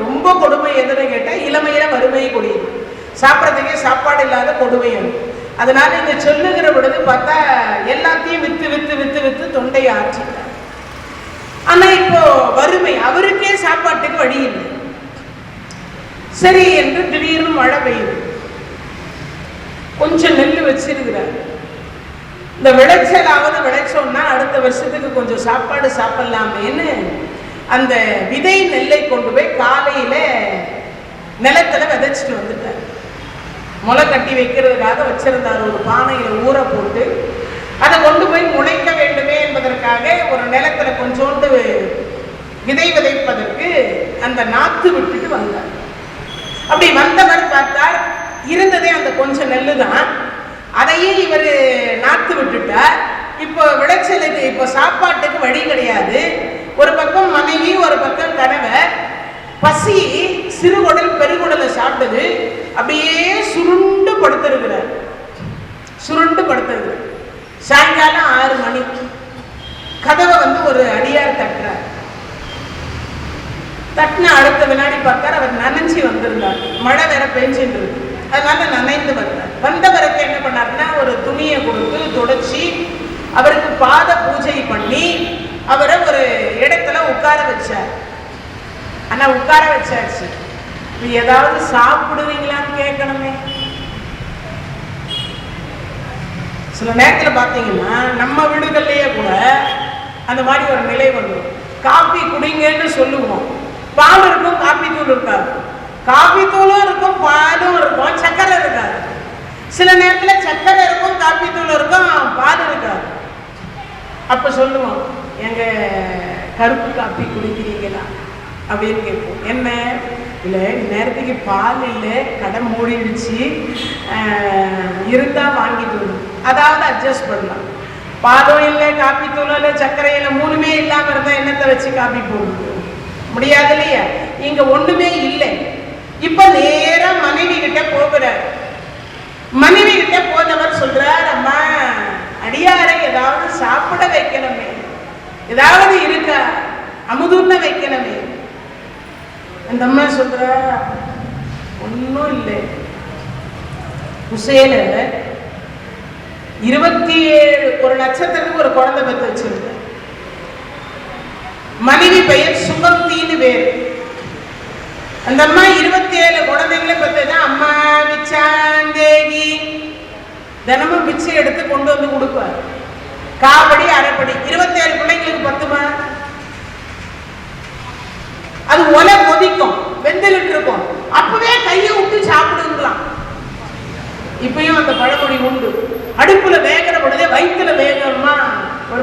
ரொம்ப கொடுமை எதுன்னு கேட்டா இளமையில வறுமை கொடிது. சாப்பிட்றதுக்கே சாப்பாடு இல்லாத கொடுமை. அதனால இந்த சொல்லுகிற பொழுது பார்த்தா எல்லாத்தையும் வித்து வித்து வித்து வித்து தொண்டையை ஆற்றிட்டார். ஆனா இப்போ வறுமை, அவருக்கே சாப்பாட்டுக்கு வழி இல்லை. சரி என்று திடீர்னு மழை பெய்யுது. கொஞ்சம் நெல் வச்சிருக்கிறார். இந்த விளைச்சலாவது விளைச்சோம்னா அடுத்த வருஷத்துக்கு கொஞ்சம் சாப்பாடு சாப்பிடலாமேன்னு அந்த விதை நெல்லை கொண்டு போய் காலையில நிலத்துல விதைச்சிட்டு வந்துட்டார். முளை கட்டி வைக்கிறதுக்காக வச்சிருந்தார். ஒரு பானையில ஊற போட்டு அதை கொண்டு போய் முளைக்க வேண்டுமே என்பதற்காக ஒரு நிலத்துல கொஞ்சோண்டு விதை விதைப்பதற்கு அந்த நாத்து விட்டுட்டு வந்தார். அப்படி வந்தவர் பார்த்தார், இருந்ததே அந்த கொஞ்சம் நெல்லு தான். அதையும் இவர் நாத்து விட்டுட்டார். இப்போ விளைச்சலுக்கு, இப்போ சாப்பாட்டுக்கு வழி கிடையாது. ஒரு பக்கம் மனைவி, ஒரு பக்கம் கணவர். பசி சிறுகுடல் பெருகுடலை சாப்பிட்டது. அப்படியே சுருண்டு படுத்திருக்கிறார். சுருண்டு படுத்திருக்கிறார். சாயங்காலம் 6 மணி கதவை ஒரு அடியார் தட்டுறார். தட்டின அடுத்த வினாடி பார்த்தார், அவர் நனைஞ்சி வந்திருந்தார். மழை வேற பெஞ்சிட்டு இருக்கு. அதனால நனைந்து வந்தார். வந்தவருக்கு என்ன பண்ணாருன்னா, ஒரு துணியை கொடுத்து தொடச்சி அவருக்கு பாத பூஜை பண்ணி அவரை ஒரு இடத்துல உட்கார வச்சார். ஆனா உட்கார வச்சாச்சு, ஏதாவது சாப்பிடுவீங்களான்னு கேட்கணுமே. சில நேரத்தில் பார்த்தீங்கன்னா நம்ம வீடுகள்லயே கூட அந்த மாதிரி ஒரு நிலை வந்துடும். காபி குடிங்கன்னு சொல்லுவோம், பால் இருக்கும், காபி தூள் இருக்காது. காபி தூளும் இருக்கும், பாலும் இருக்கும், சக்கரை இருக்காது. சில நேரத்தில் சக்கரை இருக்கும், காபி தூள் இருக்கும், பால் இருக்காது. அப்ப சொல்லுவோம், எங்க கருப்பு காப்பி குடிக்கிறீங்களா அப்படின்னு கேட்போம். என்ன இல்லை, நேரத்துக்கு பால் இல்லை, கடை மூடிடுச்சு, இருந்தா வாங்கிட்டு வரும், அதாவது அட்ஜஸ்ட் பண்ணலாம். பாலும் இல்லை, காப்பி தூளும் இல்லை, சர்க்கரை இல்லை, மூணுமே இல்லாம இருந்தா என்னத்தை வச்சு காப்பி போடுறது? முடியாது இல்லையா? இங்க ஒண்ணுமே இல்லை. இப்ப நேரா மனைவி கிட்ட போகிறார். மனைவி கிட்ட போனவர் சொல்றார், அம்மா அடியாரை ஏதாவது சாப்பிட வைக்கணுமே, ஏதாவது இருக்கா, அமுதுண்ண வைக்கணுமே. அந்த அம்மா சொல்ற, ஒன்னும் இல்லை. குசேல 27 ஒரு நட்சத்திரத்துக்கு ஒரு குழந்தை பெற்று வச்சிருக்க. மனைவி பெயர் சுகந்தின்னு பேரு. அந்த அம்மா 27 குழந்தைகளை பெற்றதான். அம்மா பிச்சாந்தேகி தினமும் பிச்சை எடுத்து கொண்டு வந்து கொடுப்பார். காபடி அரைப்படி 27 பிள்ளைங்களுக்கு 10மா?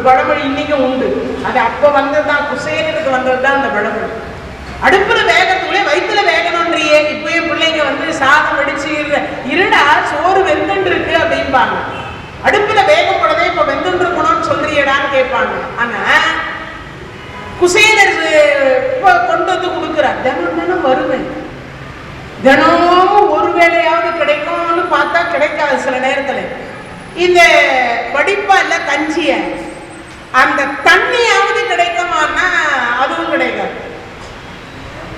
பழமொழி இன்னைக்கும் உண்டு. அது அப்ப வந்ததுதான், குசேலருக்கு வந்ததுதான் அந்த பழமொழி. அடுப்புல வேகத்துக்குள்ளே வயிற்றுல வேகணும்ன்றியே. இப்பயே பிள்ளைங்க சாதம் வெடிச்சு இருடா சோறு வெந்துன்னு இருக்கு அப்படின்பாங்க. அடுப்புல வேகப்படவே இப்ப வெந்துன்னு இருக்கணும்னு சொல்றியடான்னு கேட்பாங்க. ஆனா குசேலர் கொண்டு வந்து கொடுக்குறார். தினம் தினம் வருவேன், தினமும் ஒரு வேளையாவது கிடைக்கும்னு பார்த்தா கிடைக்காது. சில நேரத்துல இந்த வடிப்பால கஞ்சிய அந்த தண்ணியாவது கிடைக்குமான்னா அதுவும் கிடைக்காது.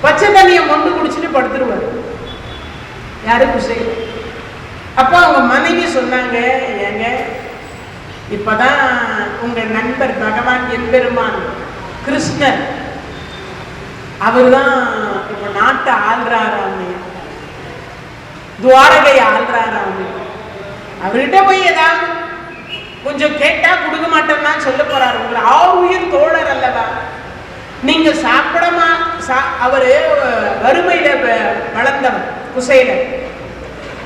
பச்சை தண்ணியை மொண்டு குடிச்சுட்டு படுத்துருவாரு. யாரு? குசேலர். அப்ப அவங்க மனைவி சொன்னாங்க, ஏங்க இப்பதான் உங்க நண்பர் பகவான் எம்பெருமான் கிருஷ்ணர் அவர்தான் இப்ப நாட்டை ஆள்றாராமே, துவாரகை ஆள்றாராமே, அவர்கிட்ட போய் ஏதாவது கொஞ்சம் கேட்டா கொடுக்க மாட்டேன்னா சொல்ல போறாரு. உங்களை ஆவுயிர் தோழர் அல்லவா, நீங்க சாப்பிடமா? அவரு வறுமையில வளர்ந்தவர் குசேலர்.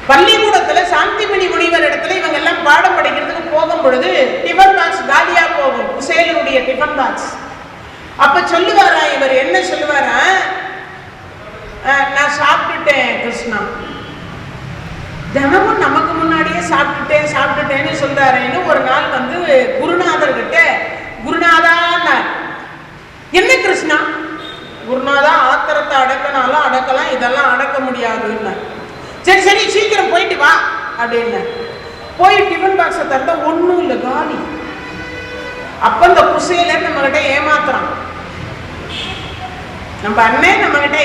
பள்ளிக்கூடத்துல சாந்திமணி முனிவர் இடத்துல இவங்க எல்லாம் பாடம் படிக்கிறதுக்கு போகும் பொழுது டிஃபன் பாக்ஸ் காலியா போகும், குசேலருடைய டிஃபன் பாக்ஸ். அப்ப சொல்லுவாரா இவர், என்ன சொல்லுவாரா, நான் சாப்பிட்டுட்டேன் கிருஷ்ணா. தினமும் நமக்கு முன்னாடியே சாப்பிட்டுட்டேன்னு சொல்றாருன்னு ஒரு நாள் குருநாதர் கிட்ட, குருநாதா என்ன கிருஷ்ணா? குருநாதா ஆத்திரத்தை அடக்கினாலும் அடக்கலாம், இதெல்லாம் அடக்க முடியாதுன்னு. சரி சரி சீக்கிரம் போயிட்டு வா அப்படின்னு போய் டிஃபன் பாக்ஸை தந்தா ஒன்றும் இல்லை, காலி. அப்ப இந்த குசேலர் நம்ம கிட்ட ஏமாத்துறான். நம்ம அண்ணன் நம்ம கிட்ட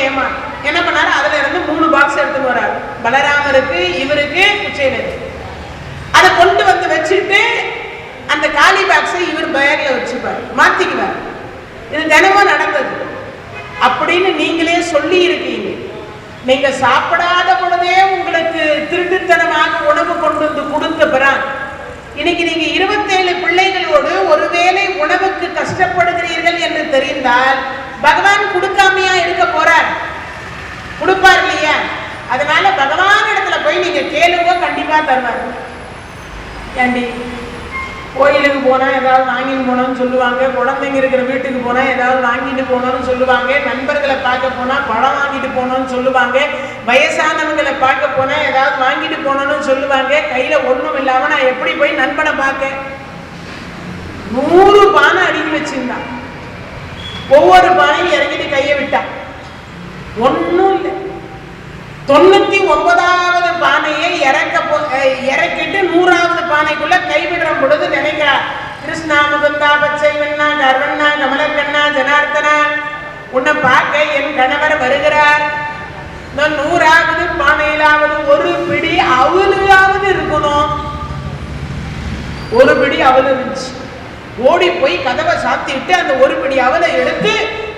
என்ன பண்ணாரு, அதுல இருந்து 3 பாக்ஸ் எடுத்துன்னு வர்றாரு. பலராமருக்கு, இவருக்கு, குசேலருக்கு. அதை கொண்டு வந்து வச்சுட்டு அந்த காலி பாக்ஸை இவர் பேக்ல வச்சுப்பாரு, மாத்திக்குவார். இது தினமும் நடந்தது அப்படின்னு நீங்களே சொல்லி இருக்கீங்க. நீங்க சாப்பிடாத பொழுதே உங்களுக்கு திருட்டுத்தனமாக உணவு கொண்டு வந்து கொடுத்த பிறான் இன்னைக்கு நீங்க 27 பிள்ளைகளோடு ஒருவேளை உணவுக்கு கஷ்டப்படுகிறீர்கள் என்று தெரிந்தால் பகவான் கொடுக்காமையா இருக்க போறார்? கொடுப்பார் இல்லையா? அதனால பகவான் இடத்துல போய் நீங்க கேளுங்க, கண்டிப்பா தருவார். ஏண்டி கோயிலுக்கு போனா ஏதாவது வாங்கிட்டு போனோம்னு சொல்லுவாங்க, குழந்தைங்க இருக்கிற வீட்டுக்கு போனா ஏதாவது வாங்கிட்டு போனோம்னு சொல்லுவாங்க, நண்பர்களை பார்க்க போனா பழம் வாங்கிட்டு போனோம்னு சொல்லுவாங்க, வயசானவங்களை பார்க்க போனா ஏதாவது வாங்கிட்டு போனோம்னு சொல்லுவாங்க. கையில ஒண்ணும் இல்லாம நான் எப்படி போய் நண்பனை பார்க்க? 100 பானை அடுக்கி வச்சிருந்தான். ஒவ்வொரு பானையும் இறங்கிட்டு கையை விட்டான், ஒன்னும் இல்லை. 99வது பானையை இறக்கிட்டு 100வது பானைக்குள்ள கைவிடுற பொழுது நினைக்கிறார், கிருஷ்ணா முகுந்தா பச்சை வண்ணா கர்வண்ணா கமலக்கண்ணா ஜனார்த்தனா, உன்னை பார்க்க என் கணவர் வருகிறார். 100வது பானையிலாவது ஒரு பிடி அவலாவது இருக்கணும். ஒரு பிடி அவல் இருந்துச்சு. ஓடி போய் கதவை சாத்திட்டு அந்த ஒரு பிடி அவலை எடுத்து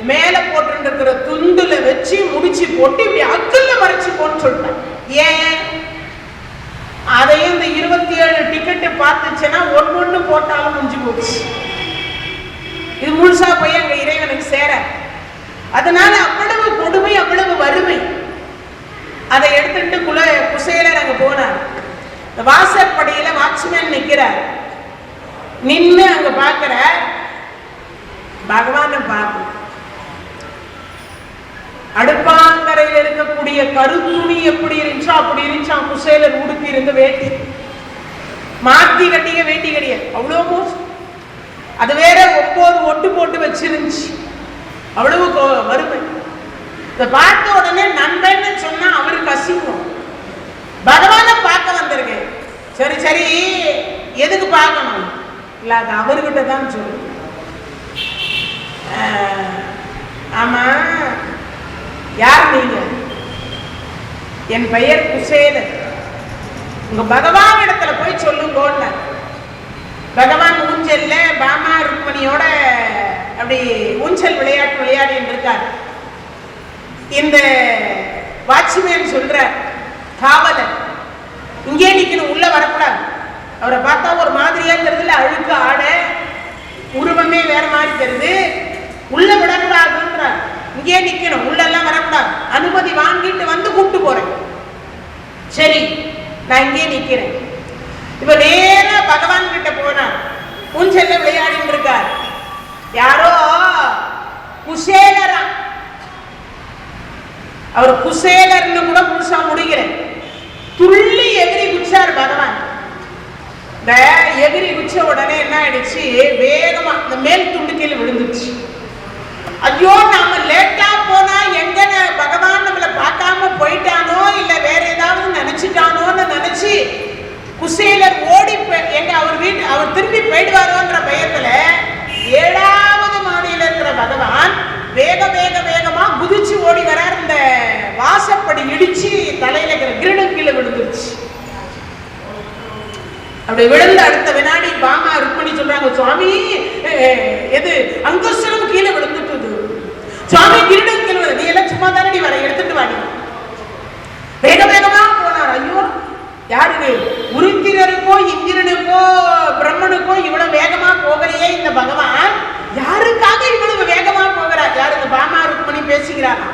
மேல போட்டு இருக்கிற துண்டுல வச்சு முடிச்சு போட்டு இப்படி அக்கல்ல மறைச்சு போன்னு சொல்லிட்டான். ஏன்? அதையும் இந்த 27 டிக்கெட்டு பார்த்துச்சுன்னா ஒன்னு போட்டாலும் முடிஞ்சு போச்சு. இது முழுசா போய் அங்க இறைவனுக்கு சேர. அதனால அவ்வளவு கொடுமை, அவ்வளவு வறுமை. அதை எடுத்துட்டு குசேலர் அங்க போனார். வாசற்படியில வாட்ச்மேன் நிக்கிறார். நின்று அங்க பாக்குற பகவான பார்க்க, அடுப்பாங்கரையில் இருக்கக்கூடிய கருத்துணி எப்படி இருந்துச்சோ அப்படி இருந்துச்சா குசேலர் உடுப்பி இருந்த வேட்டி. மாத்தி கட்டிய வேட்டி கிடையாது, அவ்வளவு மோசம். அது வேற 9 ஒட்டு போட்டு வச்சிருந்துச்சு. அவ்வளவு வறுமை. இதை பார்த்த உடனே நண்பன்னு சொன்னா அவருக்கு அசிங்கம். பகவான பார்க்க வந்திருக்கேன். சரி சரி எதுக்கு பார்க்கணும்? இல்ல அது அவர்கிட்ட தான் சொல்லு. ஆமா, யார் நீங்க? என் பெயர் குசேலர். உங்க பகவான் இடத்துல போய் சொல்லுங்க. பகவான் ஊஞ்சல்ல பாமா ருக்மணியோட அப்படி ஊஞ்சல் விளையாட்டு விளையாடிட்டு இருக்கார். இந்த வாட்ச்மேன் சொல்ற, காவலர் இங்கே நிக்கணும், உள்ள வரக்கூடாது. அவரை பார்த்தா ஒரு மாதிரியா தெரியுதுல, அழுக்கு ஆட, உருவமே வேற மாதிரி தெரியுது, உள்ள விடக்கூடாதுன்றார். இங்கே நிக்கணும், உள்ள எல்லாம் வரக்கூடாது, அனுமதி வாங்கிட்டு வந்து கூப்பிட்டு போறேன். சரி, நான் இங்கே நிக்கிறேன். இப்ப நேரா பகவான் கிட்ட போனார். ஊஞ்சல்ல விளையாடிட்டு இருக்கார். யாரோ குசேலரா, அவர் குசேலர்னு கூட முழுசா முடிகிறேன். துள்ளி எகிரி குச்சார் பகவான். இந்த எகிரி குச்ச உடனே என்ன ஆயிடுச்சு, வேகமா இந்த மேல் துண்டு கீழே விழுந்துச்சு. ஐயோ நாம லேட்டா போனா எங்க பகவான் நம்மளை பார்க்காம போயிட்டானோ இல்ல வேற ஏதாவது நினைச்சிட்டானோன்னு நினைச்சு குசேலர் ஓடி எங்க அவர் திரும்பி போயிடுவாரோன்ற பயத்துல 7வது மாடியில இருக்கிற பகவான் வேக வேக வேகமா குதிச்சு ஓடி வரார். இந்த வாசப்படி இடிச்சு தலையில இருக்கிற கிரீடம் கீழே விழுந்துருச்சு. அப்படி விழுந்த அடுத்த வினாடி பாமா ருக்மிணி சொல்றாங்க, சுவாமி எது அங்குசலம் கீழே விழுந்துட்டு, சுவாமி கிரீடம் கீழே, நீ எல்லாம் சும்மா தானடி வர, எடுத்துட்டு வாடி. வேக வேகமா போனார். ஐயோ யாருக்கு, உருத்திரருக்கோ இந்திரனுக்கோ பிரம்மனுக்கோ இவ்வளவு வேகமா போகலையே இந்த பகவான், யாருக்காக இவ்வளவு வேகமா போகிறார்? யாரு? இந்த பாமா ருக்மிணி பேசுகிறாரா?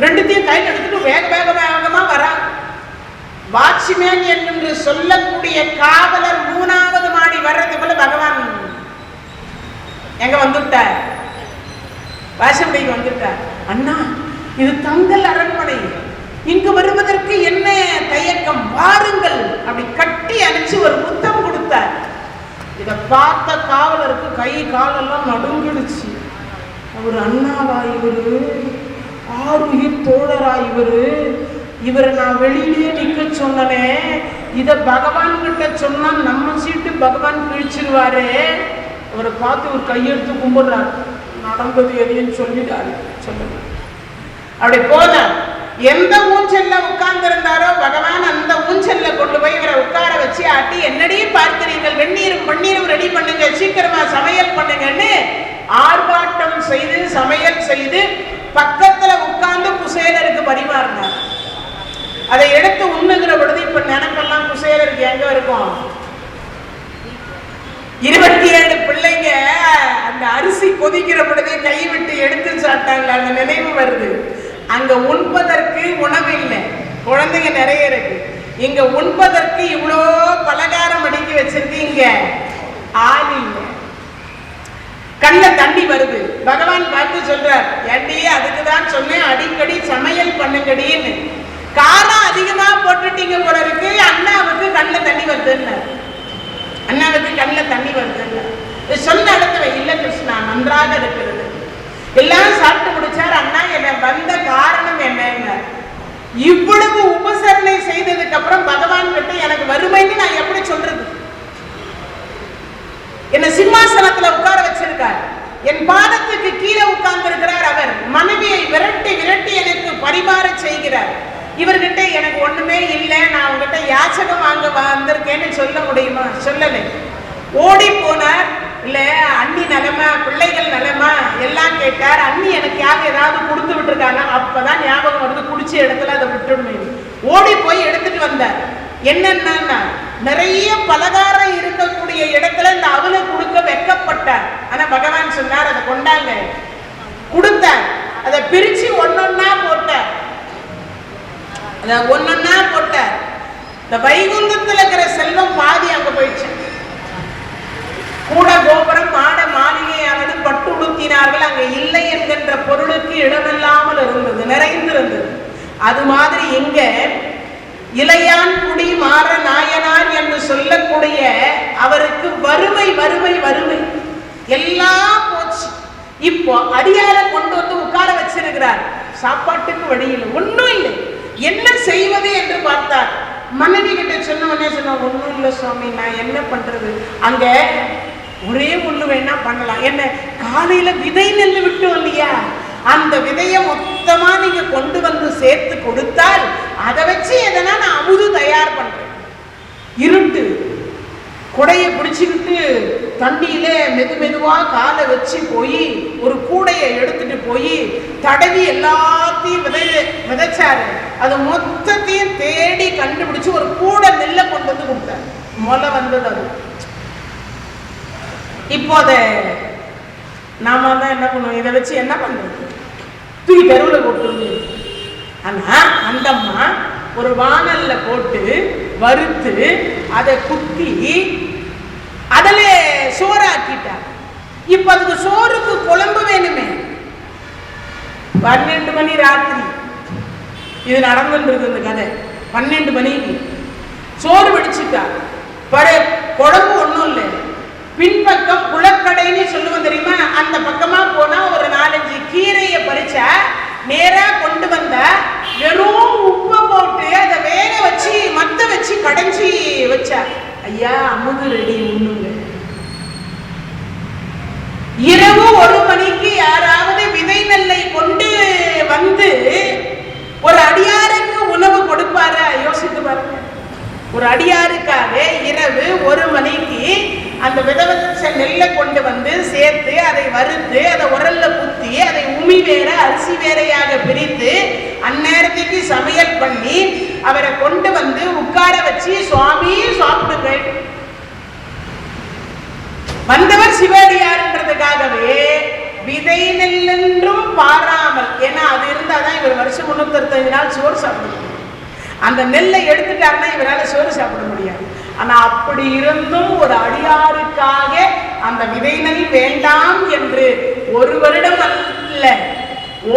ரெண்டுத்தையும் கையில் எடுத்துட்டு வேக வேக வேகமா வரா. வாட்ச்மேன் என்று சொல்லக்கூடிய காவலர் 3வது மாடி வர்றதுக்குள்ள பகவான் எங்க வந்துட்டார், வாசப்படிக்கு வந்துட்டார். அண்ணா இது தங்கள் அரண்மனை, இங்கு வருவதற்கு என்ன தயக்கம், வாருங்கள் அப்படி கட்டி அணைச்சு ஒரு முத்தம் கொடுத்தார். இதை பார்த்த காவலருக்கு கை காலெல்லாம் நடுங்கிடுச்சு. அவர் அண்ணாவா இவரு, ஆறுயிர் தோழரா இவரை நான் வெளியிலேயே நிக்க சொன்னனே, இத பகவான் கிட்ட சொன்னா நம்ம சீட்டு பகவான் கிழிச்சிருவாரு. அவரை பார்த்து ஒரு கையெடுத்து கும்பிடுறாரு. நடந்தது எதையும் சொல்லிட்டாரு. சொல்லுங்க. அப்படி போன எந்த ஊஞ்சல்ல உட்கார்ந்து இருந்தாரோ பகவான் அந்த ஊஞ்சல்ல கொண்டு போய் இவரை உட்கார வச்சு ஆட்டி, என்னடி பார்க்கிறீர்கள், வெந்நீரும் பன்னீரும் ரெடி பண்ணுங்க, சீக்கிரமா சமையல் பண்ணுங்கன்னு ஆர்ப்பாட்டம் செய்து சமையல் செய்து பக்கத்துல உட்கார்ந்து குசேலருக்கு பரிமாறினார். அதை எடுத்து உண்ணுகிற பொழுது இப்ப நினைப்பெல்லாம் குசேலருக்கு எங்க இருக்கும், 27 பிள்ளைங்க அந்த அரிசி கொதிக்கிற பொழுதே கை விட்டு எடுத்து சாப்பிட்டாங்க, அந்த நினைவு வருது. அங்க உண்பதற்கு உணவு இல்லை, குழந்தைங்க நிறைய இருக்கு. இங்க உண்பதற்கு இவ்வளோ பலகாரம் அடுக்கி வச்சிருக்கீங்க, ஆள் இல்லை. கண்ணுல தண்ணி வருது. பகவான் பார்த்து சொல்றார், ஏண்டி அதுக்குதான் சொன்னேன் அடிக்கடி சமையல் பண்ணுங்கடின்னு. காரம் அதிகமா போட்டுட்டீங்க போல இருக்கு, அண்ணாவுக்கு கண்ணுல தண்ணி வருதுன்னு, அண்ணாவுக்கு கண்ணுல தண்ணி வருதுன்னு சொன்ன இடத்துல இல்ல கிருஷ்ணா நன்றாக இருக்கிறது. எல்லாம் சாப்பிட்டு முடிச்சார். அண்ணா என்ன வந்த காரணம் என்ன, இவ்வளவு உபசரணை செய்ததுக்கு அப்புறம் பகவான் கிட்ட எனக்கு வறுமைன்னு நான் எப்படி சொல்றது? என்ன சிம்மாசனத்துல உட்கார வச்சிருக்கார், என் பாதத்துக்கு கீழே உட்கார்ந்து இருக்கிறார். அவர் மனைவியை விரட்டி விரட்டி எனக்கு பரிமாற செய்கிறார். இவர்கிட்ட எனக்கு ஒண்ணுமே இல்லை, நான் உங்ககிட்ட யாச்சகம் வாங்க வந்திருக்கேன்னு சொல்ல முடியுமா? சொல்லலை. ஓடி போனார். இல்ல அண்ணி நலமா, பிள்ளைகள் நலமா எல்லாம் கேட்டார். அண்ணி எனக்கு யாரும் ஏதாவது கொடுத்து விட்டுருக்காங்க. அப்பதான் ஞாபகம் வருது, குடிச்ச இடத்துல அதை விட்டுடணும். ஓடி போய் எடுத்துட்டு வந்தார். என்னன்னா நிறைய பலகாரம் இருக்கக்கூடிய இடத்துல இந்த அவலை கொடுக்க வெக்கப்பட்டார். ஆனா பகவான் சொன்னார், அதை கொண்டாங்க, கொடுத்தார். அதை பிரிச்சு ஒன்னொன்னா போட்டார். அத ஒன்னொன்னா போட்டார். இந்த வைகுந்தத்துல இருக்கிற செல்வம் பாதி அங்க போயிடுச்சு. கூட கோபுரம் மாட மாளிகையானது பட்டு உடுத்தினார்கள், அங்க இல்லை என்கின்ற பொருளுக்கு இடமில்லாமல் இருந்தது, நிறைந்திருந்தது. அது மாதிரி இங்க இளையான் குடி மாற நாயனார் என்று சொல்லக்கூடிய அவருக்கு வறுமை வறுமை வறுமை எல்லாம் போச்சு. இப்போ அடியார கொண்டு வந்து உட்கார வச்சிருக்கிறார். சாப்பாட்டுக்கு வழியில் ஒன்றும் இல்லை. என்ன செய்வது என்று பார்த்தார். மனைவி கிட்ட சொன்ன உடனே சொன்ன, ஒன்றும் இல்லை சுவாமி, நான் என்ன பண்றது, அங்க ஒரே ஒண்ணு வேணா பண்ணலாம். என்ன காலையில விதை நெல்லு விட்டோம் இல்லையா, அந்த விதைய மொத்தமா நீங்க கொண்டு வந்து சேர்த்து கொடுத்தால் அதை வச்சு எதனா நான் அமுது தயார் பண்றேன். இருட்டு, குடையை பிடிச்சுக்கிட்டு தண்ணியில மெது மெதுவா காலை வச்சு போய் ஒரு கூடையை எடுத்துட்டு போய் தடவி எல்லாத்தையும் விதைச்சாரு. அது மொத்தத்தையும் தேடி கண்டுபிடிச்சு ஒரு கூடை நெல்லை கொண்டு வந்து கொடுத்தாரு. முளை வந்தது அது. இப்போ அதை நாம தான் என்ன பண்ணுவோம், இதை வச்சு என்ன பண்றது, தூக்கி தெருவில் போட்டு. ஆனா அந்த அம்மா ஒரு வானல்ல போட்டு வறுத்து அதை குத்தி அதுல சோறாக்கிட்டார். இப்ப அதுக்கு சோறுக்கு குழம்பு வேணுமே. 12 மணி ராத்திரி இது நடந்துட்டு இருக்கு. இந்த கதை 12 மணிக்கு சோறு வெடிச்சுட்டார். குழம்பு ஒண்ணும் இல்லை. பின்பக்கம் குளக்கடைன்னு சொல்லுவோம் தெரியுமா, அந்த பக்கமா போனா ஒரு 4-5 கீரையை பறிச்சா நேரா கொண்டு வந்த வெறும் உப்பை போட்டு அதை வேக வச்சு மத்த வச்சு கடைஞ்சி வச்சா. ஐயா அமுது ரெடி உண்ணுங்க. இரவு 1 மணிக்கு யாராவது விதை நெல்லை கொண்டு வந்து ஒரு அடியாருக்கு உணவு கொடுப்பாரா? யோசித்து பாருங்க. ஒரு அடியாருக்காக இரவு 1 மணிக்கு அந்த விதவச்ச நெல்லை கொண்டு வந்து சேர்த்து அதை வறுத்து அதை உரல்ல குத்தி அதை உமி வேற அரிசி வேறையாக பிரித்து அந்நேரத்துக்கு சமையல் பண்ணி அவரை கொண்டு வந்து உட்கார வச்சு சுவாமி சாப்பிடுங்க. வந்தவர் சிவடியார்ன்றதுக்காகவே விதை நெல்லென்றும் பாராமல், ஏன்னா அது இருந்தாதான் இவர் வருஷம் 365 நாள் சோறு சாப்பிடுவார். அந்த நெல்லை எடுத்துட்டாருன்னா இவரால் சோறு சாப்பிட முடியாது. ஆனா அப்படி இருந்தும் ஒரு அடியாருக்காக அந்த விதை நெல் வேண்டாம் என்று 1 வருடம் அல்ல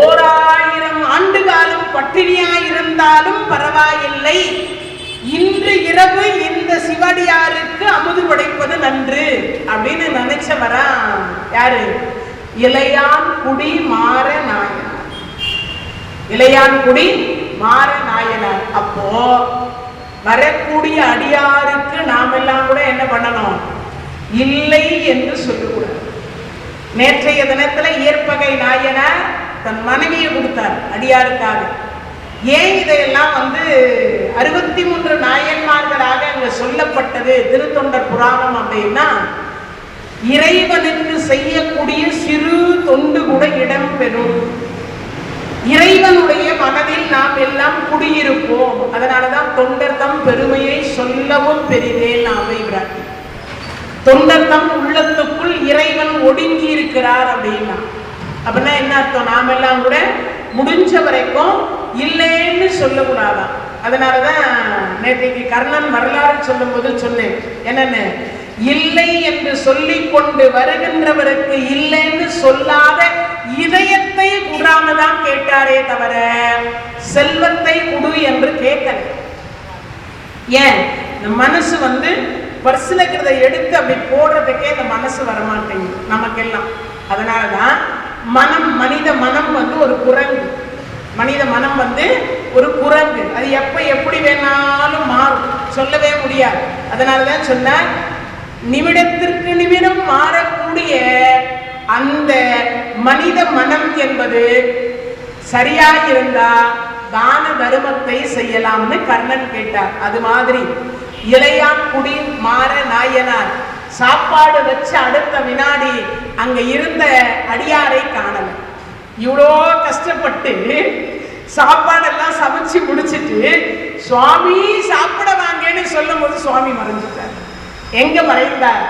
1000 ஆண்டு காலம் பட்டினியா இருந்தாலும் பரவாயில்லை, இன்று இரவு இந்த சிவடியாருக்கு அமுது படைப்பது நன்று அப்படின்னு நினைச்சவரா யாரு? இளையான்குடி மாற நாயனார். இளையான்குடி மாற நாயனார். அப்போ வரக்கூடிய அடியாருக்கு நாம் எல்லாம் கூட என்ன பண்ணணும்? இல்லை என்று சொல்லக்கூடாது. நேற்றைய தினத்துல இயற்பகை நாயனார் தன் மனைவியை கொடுத்தார் அடியாருக்காக. ஏன் இதையெல்லாம் 63 நாயன்மார்களாக அங்க சொல்லப்பட்டது திருத்தொண்டர் புராணம் அப்படின்னா, இறைவனுக்கு செய்யக்கூடிய சிறு தொண்டு கூட இடம்பெறும். இறைவனுடைய மனதில் நாம் எல்லாம் குடியிருப்போம். அதனாலதான் தொண்டர் தம் பெருமையை சொல்லவும் பெரிதேன் அமைகிறார். தொண்டர் தம் உள்ளத்துக்குள் இறைவன் ஒடுங்கி இருக்கிறார் அப்படின்னா அப்படின்னா என்ன அர்த்தம்? நாம் எல்லாம் கூட முடிஞ்ச வரைக்கும் இல்லைன்னு சொல்லக்கூடாதான். அதனாலதான் நேற்றைக்கு கர்ணன் வரலாறு சொல்லும் போது சொன்னேன் என்னன்னு, இல்லை என்று சொல்லிக் கொண்டு வருகின்றவருக்கு இல்லைன்னு சொல்லாத இதயத்தை குடாமதான் கேட்டாரே தவிர செல்வத்தை குடு என்று கேட்கல. ஏன்? இந்த மனசு பர்சுல இருக்கிறத எடுத்து அப்படி போடுறதுக்கே இந்த மனசு வரமாட்டேங்குது நமக்கெல்லாம். அதனாலதான் மனம், மனித மனம் ஒரு குரங்கு. மனித மனம் ஒரு குரங்கு. அது எப்ப எப்படி வேணாலும் மாறும், சொல்லவே முடியாது. அதனாலதான் சொன்ன நிமிடத்திற்கு நிமிடம் மாறக்கூடிய அந்த மனித மனம் என்பது சரியாயிருந்தா தான தர்மத்தை செய்யலாம்னு கர்ணன் கேட்டார். அது மாதிரி இளையான்குடி மாற நாயனார் சாப்பாடு வச்ச அடுத்த வினாடி அங்க இருந்த அடியாரை காணல. இவ்வளோ கஷ்டப்பட்டு சாப்பாடெல்லாம் சமைச்சு முடிச்சிட்டு சுவாமி சாப்பிட வாங்கன்னு சொல்லும் போது சுவாமி மறைஞ்சிட்டார். எங்க மறைந்தார்?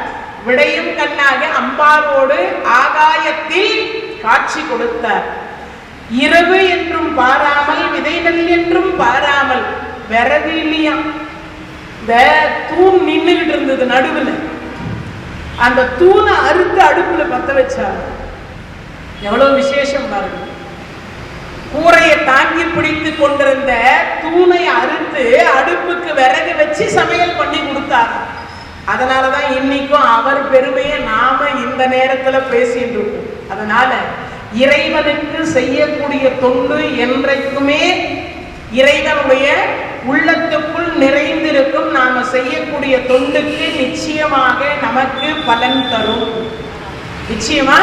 விடையும் கண்ணாக அம்பாரோடு ஆகாயத்தில் காட்சி கொடுத்தார். இரவு என்றும் பாராமல் விதை நெல் என்றும் பாராமல் விறகு இல்லையா, தூண் நின்றுகிட்டு இருந்தது நடுவில். அந்த தூணை அறுத்து அடுப்புல பத்த வச்சார். எவ்வளவு விசேஷம் பாருங்க. கூரையை தாங்கி பிடித்து கொண்டிருந்த தூணை அறுத்து அடுப்புக்கு விறகு வச்சு சமையல் பண்ணி கொடுத்தார். அதனாலதான் இன்னைக்கும் அவர் பெருமையை நாம இந்த நேரத்துல பேசிட்டு இருக்கோம். அதனால இறைவனுக்கு செய்யக்கூடிய தொண்டு என்றைக்குமே இறைவனுடைய உள்ளத்துக்குள் நிறைந்திருக்கும். நாம செய்யக்கூடிய தொண்டுக்கு நிச்சயமாக நமக்கு பலன் தரும். நிச்சயமா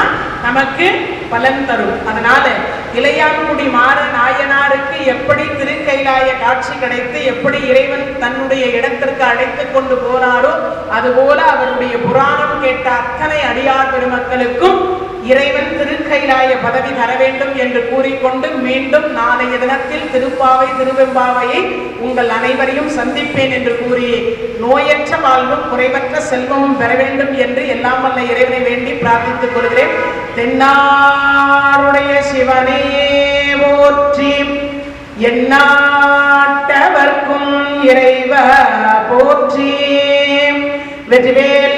நமக்கு பலன் தரும். அதனால இளையான்குடி மாற நாயனாருக்கு எப்படி திருக்கைலாய காட்சி கிடைத்து எப்படி இறைவன் தன்னுடைய இடத்திற்கு அழைத்து கொண்டு போனாரோ அதுபோல அவருடைய புராணம் கேட்ட அத்தனை அடியார் பெருமக்களுக்கும் இறைவன் திருக்கைலாய பதவி தர வேண்டும் என்று கூறிக்கொண்டு மீண்டும் நாளைய தினத்தில் திருப்பாவை திருவெம்பாவையை உங்கள் அனைவரையும் சந்திப்பேன் என்று கூறி நோயற்ற வாழ்வும் குறைவற்ற செல்வமும் பெற வேண்டும் என்று எல்லாம் வல்ல இறைவனை வேண்டி பிரார்த்தித்துக் கொள்கிறேன். தென்னாருடைய சிவனே போற்றி, எந்நாட்டவர்க்கும் இறைவ போற்றி. வெற்றிவேல்